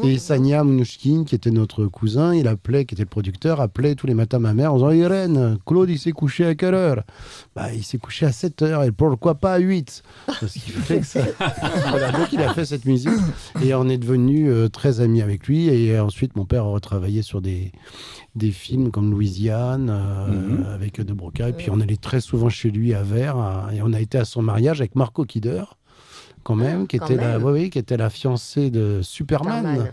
Et Sania Mnouchkine, qui était notre cousin, qui était le producteur, appelait tous les matins ma mère en disant Irène, Claude il s'est couché à quelle heure? Il s'est couché à 7h et pourquoi pas à 8? Parce qu'il fait que ça. Voilà, donc il a fait cette musique et on est devenus très amis avec lui. Et ensuite mon père a retravaillé sur des films comme Louisiane avec De Broca. Et puis on allait très souvent chez lui à Vers. Et on a été à son mariage avec Marco Kidder, quand même, qui était la fiancée de Superman.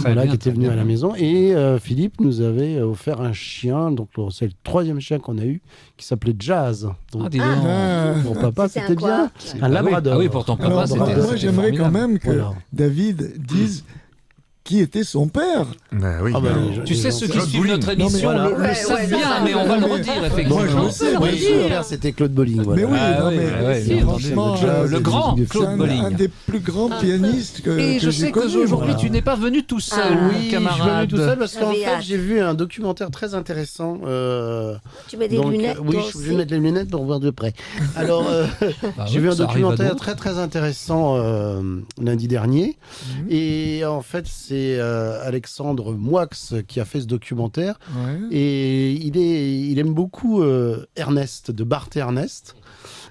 Qui était venu à la maison. Et Philippe nous avait offert un chien. Donc c'est le 3e chien qu'on a eu, qui s'appelait Jazz. Donc, pour papa, c'était bien. Un labrador. Ah oui, pour ton papa, c'était... Moi, j'aimerais quand même que David dise... qui était son père. Oui. Tu sais, ceux qui suivent notre émission le savent bien, mais on va le redire, effectivement. Moi, je le sais. Son père, c'était Claude Bolling. Mais oui, franchement, le grand Claude Bolling. Un des plus grands pianistes que j'ai connu. Et je sais qu'aujourd'hui, tu n'es pas venu tout seul, camarade. Je suis venu tout seul parce qu'en fait, j'ai vu un documentaire très intéressant. Tu mets des lunettes? Oui, je vais mettre les lunettes pour voir de près. Alors, j'ai vu un documentaire très, très intéressant lundi dernier. Et en fait, c'est c'est Alexandre Moix qui a fait ce documentaire. Et il aime beaucoup Ernest, de Bart et Ernest.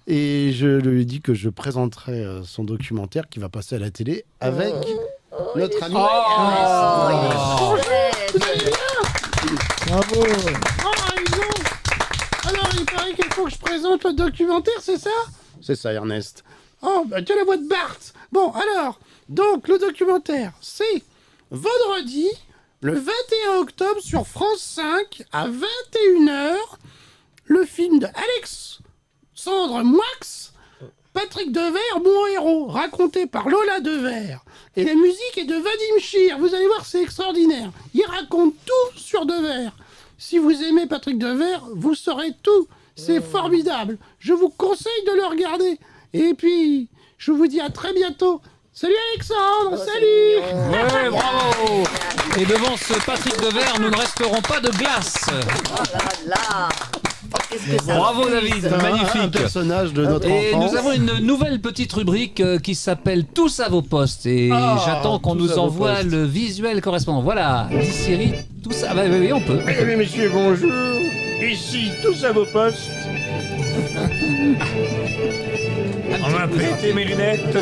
Et je lui ai dit que je présenterai son documentaire qui va passer à la télé avec notre ami Bravo. Alors, il paraît qu'il faut que je présente le documentaire, c'est ça? C'est ça, Ernest. Oh, bah tu as la voix de Bart. Bon, alors, donc, le documentaire, c'est vendredi, le 21 octobre, sur France 5, à 21h, le film de Alexandre Moix, Patrick Devers, mon héros, raconté par Lola Devers. Et la musique est de Vadim Chir. Vous allez voir, c'est extraordinaire. Il raconte tout sur Devers. Si vous aimez Patrick Devers, vous saurez tout. C'est formidable. Je vous conseille de le regarder. Et puis, je vous dis à très bientôt. Salut Alexandre, salut. Ouais, bravo. Et devant ce Patrick Devers, nous ne resterons pas de glace. Oh là là. Bravo David, magnifique. Un personnage de notre enfance. Et nous avons une nouvelle petite rubrique qui s'appelle Tous à vos postes. Et j'attends qu'on nous envoie le visuel correspondant. Voilà, dit Siri, tout ça. Bah, oui, on peut. Mesdames, messieurs, bonjour. Ici, tous à vos postes. On m'a prêté mes lunettes.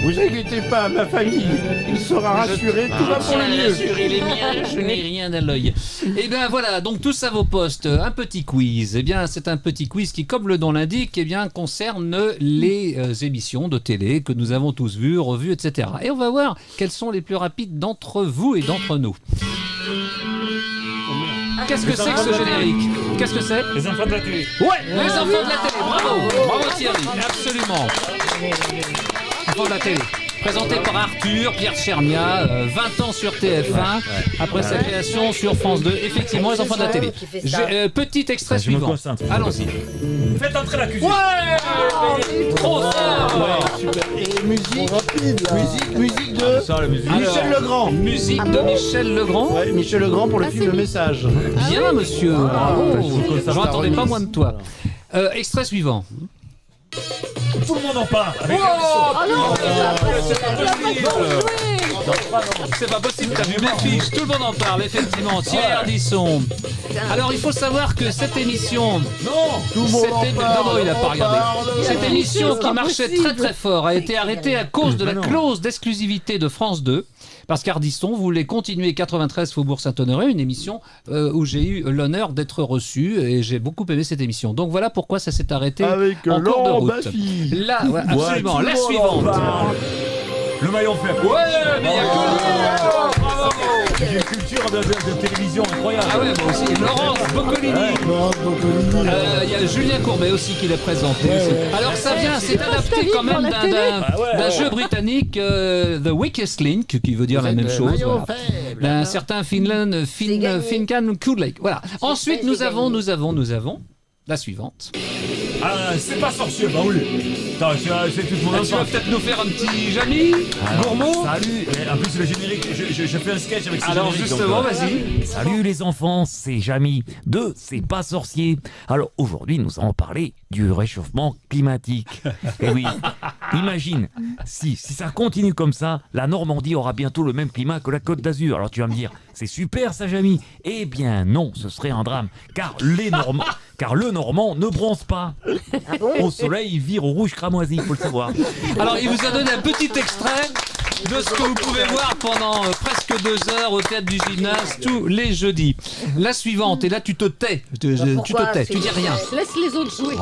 Vous inquiétez pas, ma famille, il sera rassuré, tout va pour le mieux. Rassuré, les miens, je n'ai rien à l'œil. Et bien voilà, donc tous à vos postes, un petit quiz. Eh bien, c'est un petit quiz qui, comme le nom l'indique, eh bien, concerne les émissions de télé que nous avons tous vues, revues, etc. Et on va voir quels sont les plus rapides d'entre vous et d'entre nous. Qu'est-ce que c'est que ce générique? Qu'est-ce que c'est? Les enfants de la télé. Ouais, les enfants de la télé, bravo. Bravo Thierry, absolument. De la télé. Présenté par Arthur, Pierre Chernia, 20 ans sur TF1, après sa création sur France 2. Effectivement, les enfants de la télé. Petit extrait suivant. Allons-y. Faites entrer la cuisine. Ouais, trop fort. Super. Et musique de Michel Legrand. Musique de Michel Legrand. Ouais, Michel Legrand pour le film Le Message. Bien, monsieur. Bravo. J'en attendais pas moins de toi. Extrait suivant. Tout le monde en parle. Oh non, c'est pas possible, t'as vu mes fiches, tout le monde en parle, effectivement. Thierry Ardisson. Alors il faut savoir que cette émission, il a pas regardé. Cette émission qui marchait très très fort a été arrêtée à cause de la clause d'exclusivité de France 2. Parce qu'Ardisson voulait continuer 93 Faubourg Saint-Honoré, une émission où j'ai eu l'honneur d'être reçu et j'ai beaucoup aimé cette émission. Donc voilà pourquoi ça s'est arrêté en cours de route. Là, ouais, absolument. La suivante. Le maillon faible. Ouais, mais il y a que lui. Bravo. J'ai une culture de télévision incroyable. Ah ouais, moi aussi. Laurence Boccolini. Il y a Julien Courbet aussi qui l'a présenté. Alors ça vient, c'est adapté quand même d'un jeu britannique, The Weakest Link, qui veut dire la même chose. Voilà. D'un certain Fincan Kudlake. Voilà. Ensuite, nous avons la suivante. C'est pas sorcier, bah oui. C'est tout le monde. Tu vas peut-être nous faire un petit Jamy Gourmaud. Salut. En plus, le générique, je fais un sketch avec ce générique. Alors justement, vas-y. Salut les enfants, c'est Jamy de C'est pas sorcier. Alors aujourd'hui, nous allons parler du réchauffement climatique. Et oui, imagine, si ça continue comme ça, la Normandie aura bientôt le même climat que la Côte d'Azur. Alors tu vas me dire, c'est super ça, Jamy. Eh bien non, ce serait un drame, car le Normand ne bronze pas. Ah bon? Au soleil, il vire au rouge cramoisi, il faut le savoir. Alors, il vous a donné un petit extrait de ce que vous pouvez voir pendant presque 2 heures au théâtre du Gymnase tous les jeudis. La suivante, et là tu te tais, tu dis rien. Laisse les autres jouer.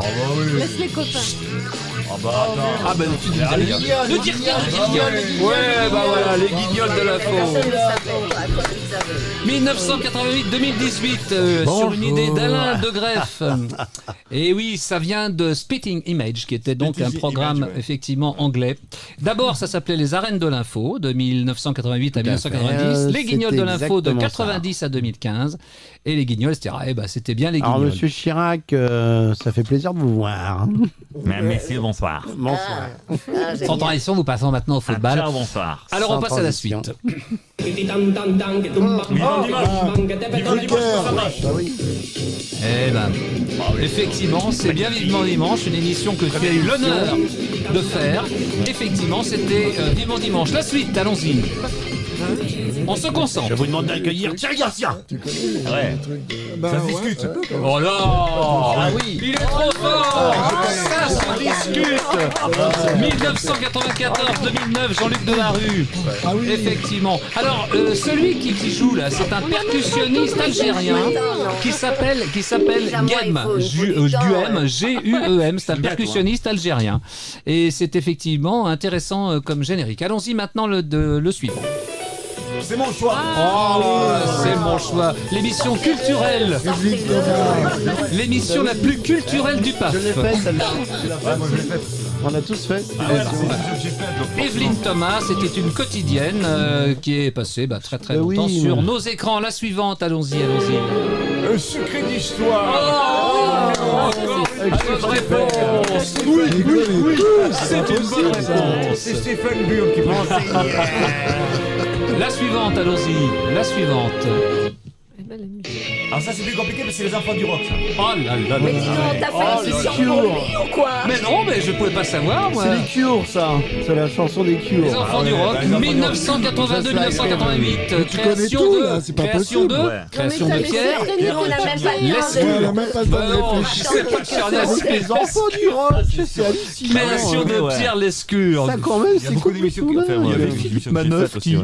Laisse les copains. Tu dis rien. Ne dis rien. Ouais, bah voilà, les guignols de l'info. 1988-2018, sur une idée d'Alain de Greff. Et oui, ça vient de Spitting Image, qui était donc un programme effectivement anglais. D'abord, ça s'appelait Les Arènes de l'info, de 1988 à 1990. Les Guignols de l'info, de 90 à 2015. Et les Guignols, c'était bien les Guignols. Alors, Monsieur Chirac, ça fait plaisir de vous voir. Messieurs, bonsoir. Bonsoir. Sans transition, nous passons maintenant au football. Ciao, bonsoir. Alors, on passe à la suite. Effectivement, c'est bien Vivement Dimanche, une émission que tu as eu l'honneur de faire. Effectivement, c'était Vivement Dimanche. La suite, allons-y. On se concentre. Je vous demande d'accueillir Thierry Garcia. Tu connais les trucs de... Ça se discute. Oh là, ah oui. Il est trop fort. Ça se discute. 1994-2009, Jean-Luc Delarue. Ah oui. Effectivement. Alors, celui qui joue là, c'est un percussionniste algérien qui s'appelle Guem. Guem. C'est un percussionniste algérien. Et c'est effectivement intéressant comme générique. Allons-y maintenant le suivant. C'est mon choix. C'est mon choix. L'émission culturelle. L'émission la plus culturelle du PAF. Je l'ai faite, celle-là. Moi, je l'ai faite. On a tous fait. Evelyne Thomas, c'était une quotidienne qui est passée très très longtemps sur nos écrans. La suivante, allons-y. Un secret d'histoire. Bonne réponse. Oui. C'est une bonne réponse. C'est Stéphane Burn qui prend. La suivante, allons-y. La suivante. Alors ça c'est plus compliqué mais c'est les enfants du rock ça. Oh là là. Mais dis donc, t'as fait une émission pour lui ou quoi? Mais non, mais je pouvais pas savoir moi. C'est les Cure ça. C'est la chanson des Cure. Les enfants du rock, 1982-1988. Tu connais tout là, c'est pas possible. Création de Pierre. On n'a même pas On n'a même pas le temps de réfléchir. C'est pas C'est les enfants du rock. C'est hallucinant. Création de Pierre Lescure. Ça quand même, Il y a beaucoup d'émissions qui Il y avait Philippe Manœuvre qui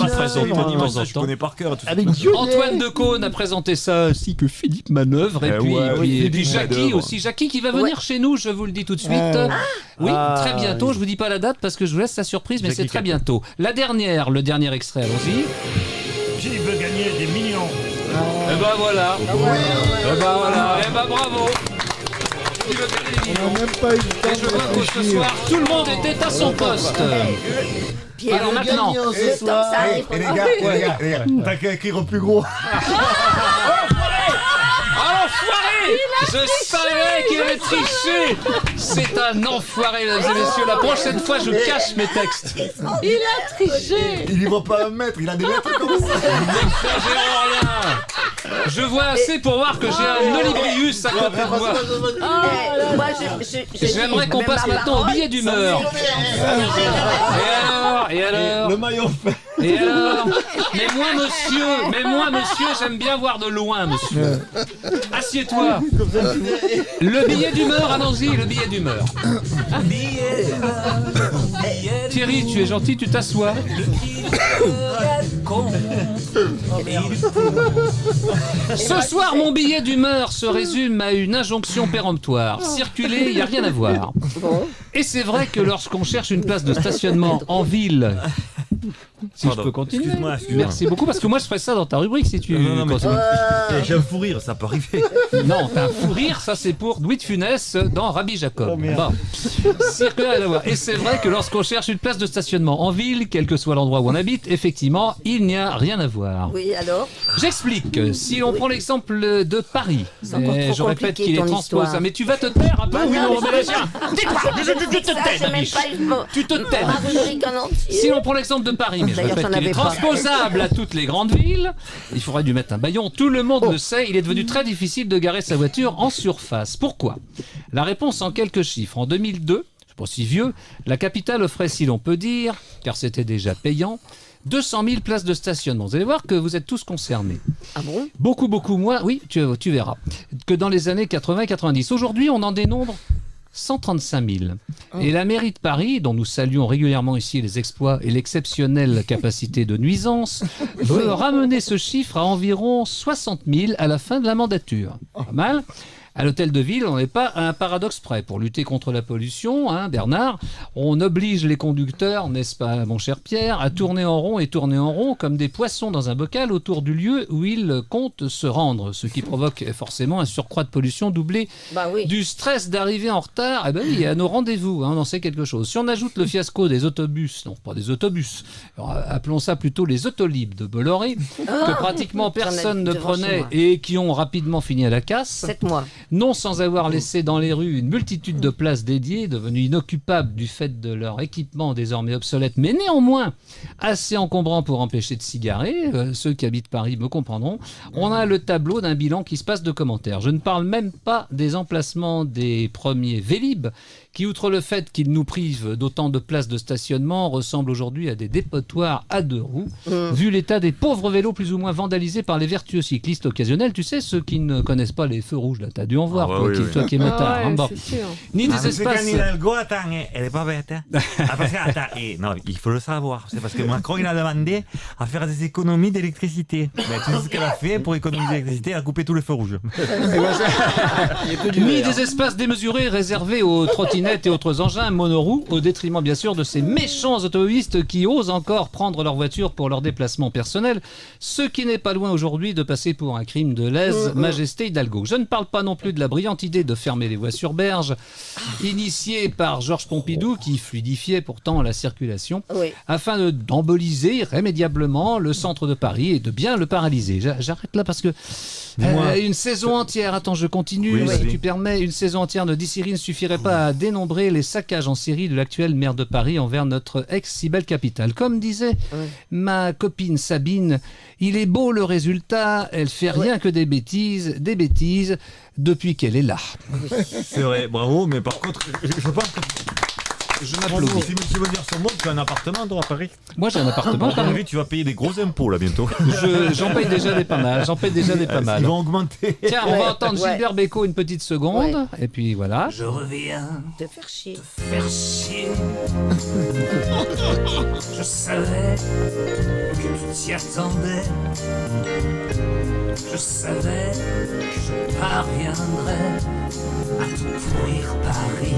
présente de temps en temps. Je connais par cœur. Avec Antoine Decaune a présenté ça, ainsi que Philippe Manœuvre et puis Jackie aussi. Jackie qui va venir chez nous, je vous le dis tout de suite. Oui, très bientôt. Je vous dis pas la date parce que je vous laisse la surprise, mais c'est très bientôt. Le dernier extrait, allons-y. Qui veut gagner des millions? Et ben voilà. Et ben voilà. Et ben bravo. On n'a même pas eu le temps et je vois que ce soir, tout le monde était à son poste. Alors maintenant, les gars, t'as qu'à écrire au plus gros. Enfoiré! Je savais qu'il avait triché! C'est un enfoiré, mesdames et messieurs. La prochaine fois, je cache mes textes. Il a triché! Il y va pas un mètre, il a des lettres comme ça. N'exagérons rien! Je vois assez pour voir que j'ai un Olibrius à côté de moi. J'aimerais qu'on passe maintenant au billet d'humeur. Et alors? Le maillot fait. Et alors? Mais moi, monsieur, j'aime bien voir de loin, monsieur. Assieds-toi. Le billet d'humeur, allons-y, le billet d'humeur. Thierry, tu es gentil, tu t'assois. Ce soir, mon billet d'humeur se résume à une injonction péremptoire. Circuler, il n'y a rien à voir. Et c'est vrai que lorsqu'on cherche une place de stationnement en ville... Si je peux continuer. Excuse-moi. Merci beaucoup, parce que moi je ferais ça dans ta rubrique si tu... Non, mais j'ai un fou rire, ça peut arriver. Non, t'as un fou rire, ça c'est pour Louis de Funès dans Rabbi Jacob. Bon. Et c'est vrai que lorsqu'on cherche une place de stationnement en ville, quel que soit l'endroit où on habite, effectivement, il n'y a rien à voir. Oui, alors? J'explique. Si on prend l'exemple de Paris, je répète qu'il est transposable. Mais tu vas te taire un peu, oui, on remet les chiens. Dis-toi, tu te tais, ma biche. Tu te tais. Si l'on prend l'exemple de Paris, mais je répète qu'il est transposable à toutes les grandes villes, il faudrait lui mettre un bâillon. Tout le monde le sait, il est devenu très difficile de garer sa voiture en surface. Pourquoi? La réponse en quelques chiffres. En 2002, je suis pas si vieux, la capitale offrait, si l'on peut dire, car c'était déjà payant, 200 000 places de stationnement. Vous allez voir que vous êtes tous concernés. Ah bon? Beaucoup moins, oui, tu verras, que dans les années 80-90. Aujourd'hui, on en dénombre 135 000. Et la mairie de Paris, dont nous saluons régulièrement ici les exploits et l'exceptionnelle capacité de nuisance, veut ramener ce chiffre à environ 60 000 à la fin de la mandature. Pas mal. À l'hôtel de ville, on n'est pas à un paradoxe près. Pour lutter contre la pollution, Bernard, on oblige les conducteurs, n'est-ce pas, mon cher Pierre, à tourner en rond comme des poissons dans un bocal autour du lieu où ils comptent se rendre. Ce qui provoque forcément un surcroît de pollution doublé du stress d'arriver en retard. Il y a nos rendez-vous, on en sait quelque chose. Si on ajoute le fiasco des autobus, non pas des autobus, appelons ça plutôt les autolibes de Bolloré, que pratiquement personne ne prenait et qui ont rapidement fini à la casse. 7 mois. non sans avoir laissé dans les rues une multitude de places dédiées, devenues inoccupables du fait de leur équipement désormais obsolète, mais néanmoins assez encombrant pour empêcher de s'y garer. Ceux qui habitent Paris me comprendront. On a le tableau d'un bilan qui se passe de commentaires. Je ne parle même pas des emplacements des premiers Vélib, qui, outre le fait qu'ils nous privent d'autant de places de stationnement, ressemblent aujourd'hui à des dépotoirs à 2 roues, vu l'état des pauvres vélos plus ou moins vandalisés par les vertueux cyclistes occasionnels. Tu sais, ceux qui ne connaissent pas les feux rouges, là, t'as dû en voir, toi qui es motard. Ni des espaces... Elle est pas bête. Non, il faut le savoir. C'est parce que Macron, il a demandé à faire des économies d'électricité. Tu sais ce qu'elle a fait pour économiser l'électricité? Elle a coupé tous les feux rouges. Ni des espaces démesurés réservés aux trottinettes et autres engins monoroues, au détriment bien sûr de ces méchants automobilistes qui osent encore prendre leur voiture pour leur déplacement personnel, ce qui n'est pas loin aujourd'hui de passer pour un crime de lèse-majesté Hidalgo. Je ne parle pas non plus de la brillante idée de fermer les voies sur berge, initiée par Georges Pompidou, qui fluidifiait pourtant la circulation, afin d'emboliser irrémédiablement le centre de Paris et de bien le paralyser. J'arrête là parce que une saison entière, attends, je continue, si tu permets, une saison entière de Dissiri ne suffirait pas à dénombrer les saccages en série de l'actuel maire de Paris envers notre ex-si belle capitale. Comme disait ma copine Sabine, il est beau le résultat, elle fait rien que des bêtises depuis qu'elle est là. C'est vrai, bravo, mais par contre, je pense que... Je m'applaudis. Si tu veux dire son mot, tu as un appartement toi à Paris? Moi j'ai un appartement. À Paris, tu vas payer des gros impôts là bientôt. J'en paye déjà des pas mal. Ils vont augmenter. Tiens, on va entendre Gilbert Bécaud une petite seconde. Et puis voilà. Je reviens te faire chier. Je savais que tu t'y attendais. Je savais que je parviendrais à te pourrir Paris,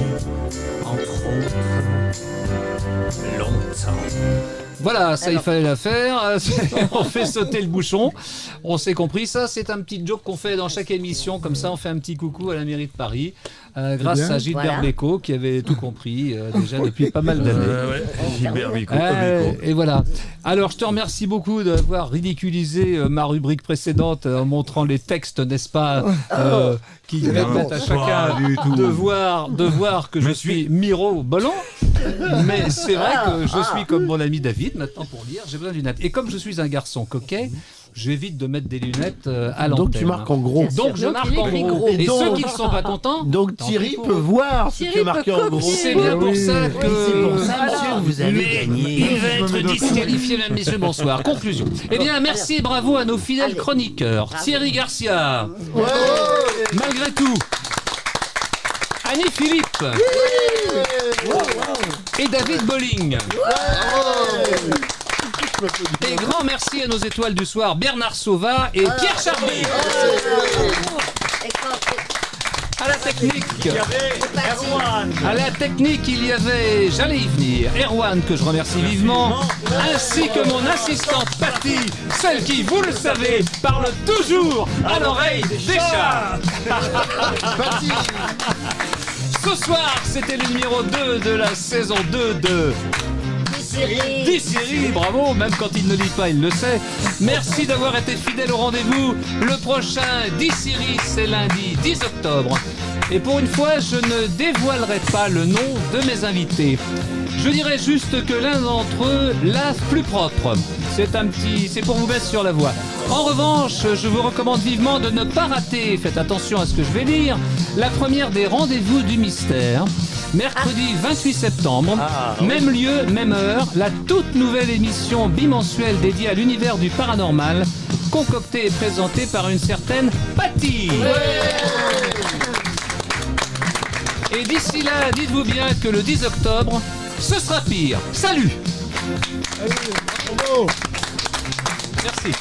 entre autres, longtemps. Voilà, ça il fallait la faire. On fait sauter le bouchon. On s'est compris. Ça, c'est un petit joke qu'on fait dans chaque émission. Comme ça, on fait un petit coucou à la mairie de Paris. Grâce à Gilbert Bécaud qui avait tout compris déjà depuis pas mal d'années. Gilbert Bécaud. Et voilà. Alors, je te remercie beaucoup d'avoir ridiculisé ma rubrique précédente en montrant les textes, n'est-ce pas, qui permettent à chacun de voir que je suis Miro Bolland. Mais c'est vrai que je suis comme mon ami David, maintenant pour lire, j'ai besoin de lunettes. Et comme je suis un garçon coquet, j'évite de mettre des lunettes à l'antenne. Donc tu marques en gros. Donc je marque en gros. Et ceux qui ne sont pas contents... Donc Thierry peut voir ce qui est marqué en gros. C'est bien pour ça que... C'est pour ça, monsieur, vous avez gagné. Il va être disqualifié, mesdames, messieurs, bonsoir. Conclusion. Eh bien, merci et bravo à nos fidèles chroniqueurs. Thierry Garcia. Malgré tout. Annie Philippe. Et David Bolling. Et grand merci à nos étoiles du soir, Bernard Sauva et Pierre Charbet. À la technique, il y avait, j'allais y venir, Erwan, que je remercie vivement, ainsi que mon assistante Patty, celle qui, vous le savez, parle toujours à l'oreille des chats. Ce soir, c'était le numéro 2 de la saison 2 de... Dissiri, bravo, même quand il ne lit pas, il le sait. Merci d'avoir été fidèle au rendez-vous. Le prochain Dissiri, c'est lundi 10 octobre. Et pour une fois, je ne dévoilerai pas le nom de mes invités. Je dirais juste que l'un d'entre eux lave plus propre. C'est pour vous mettre sur la voie. En revanche, je vous recommande vivement de ne pas rater, faites attention à ce que je vais lire, la première des Rendez-vous du Mystère. Mercredi 28 septembre, même lieu, même heure, la toute nouvelle émission bimensuelle dédiée à l'univers du paranormal, concoctée et présentée par une certaine Patty. Et d'ici là, dites-vous bien que le 10 octobre, ce sera pire. Salut. Allez, bravo. Merci.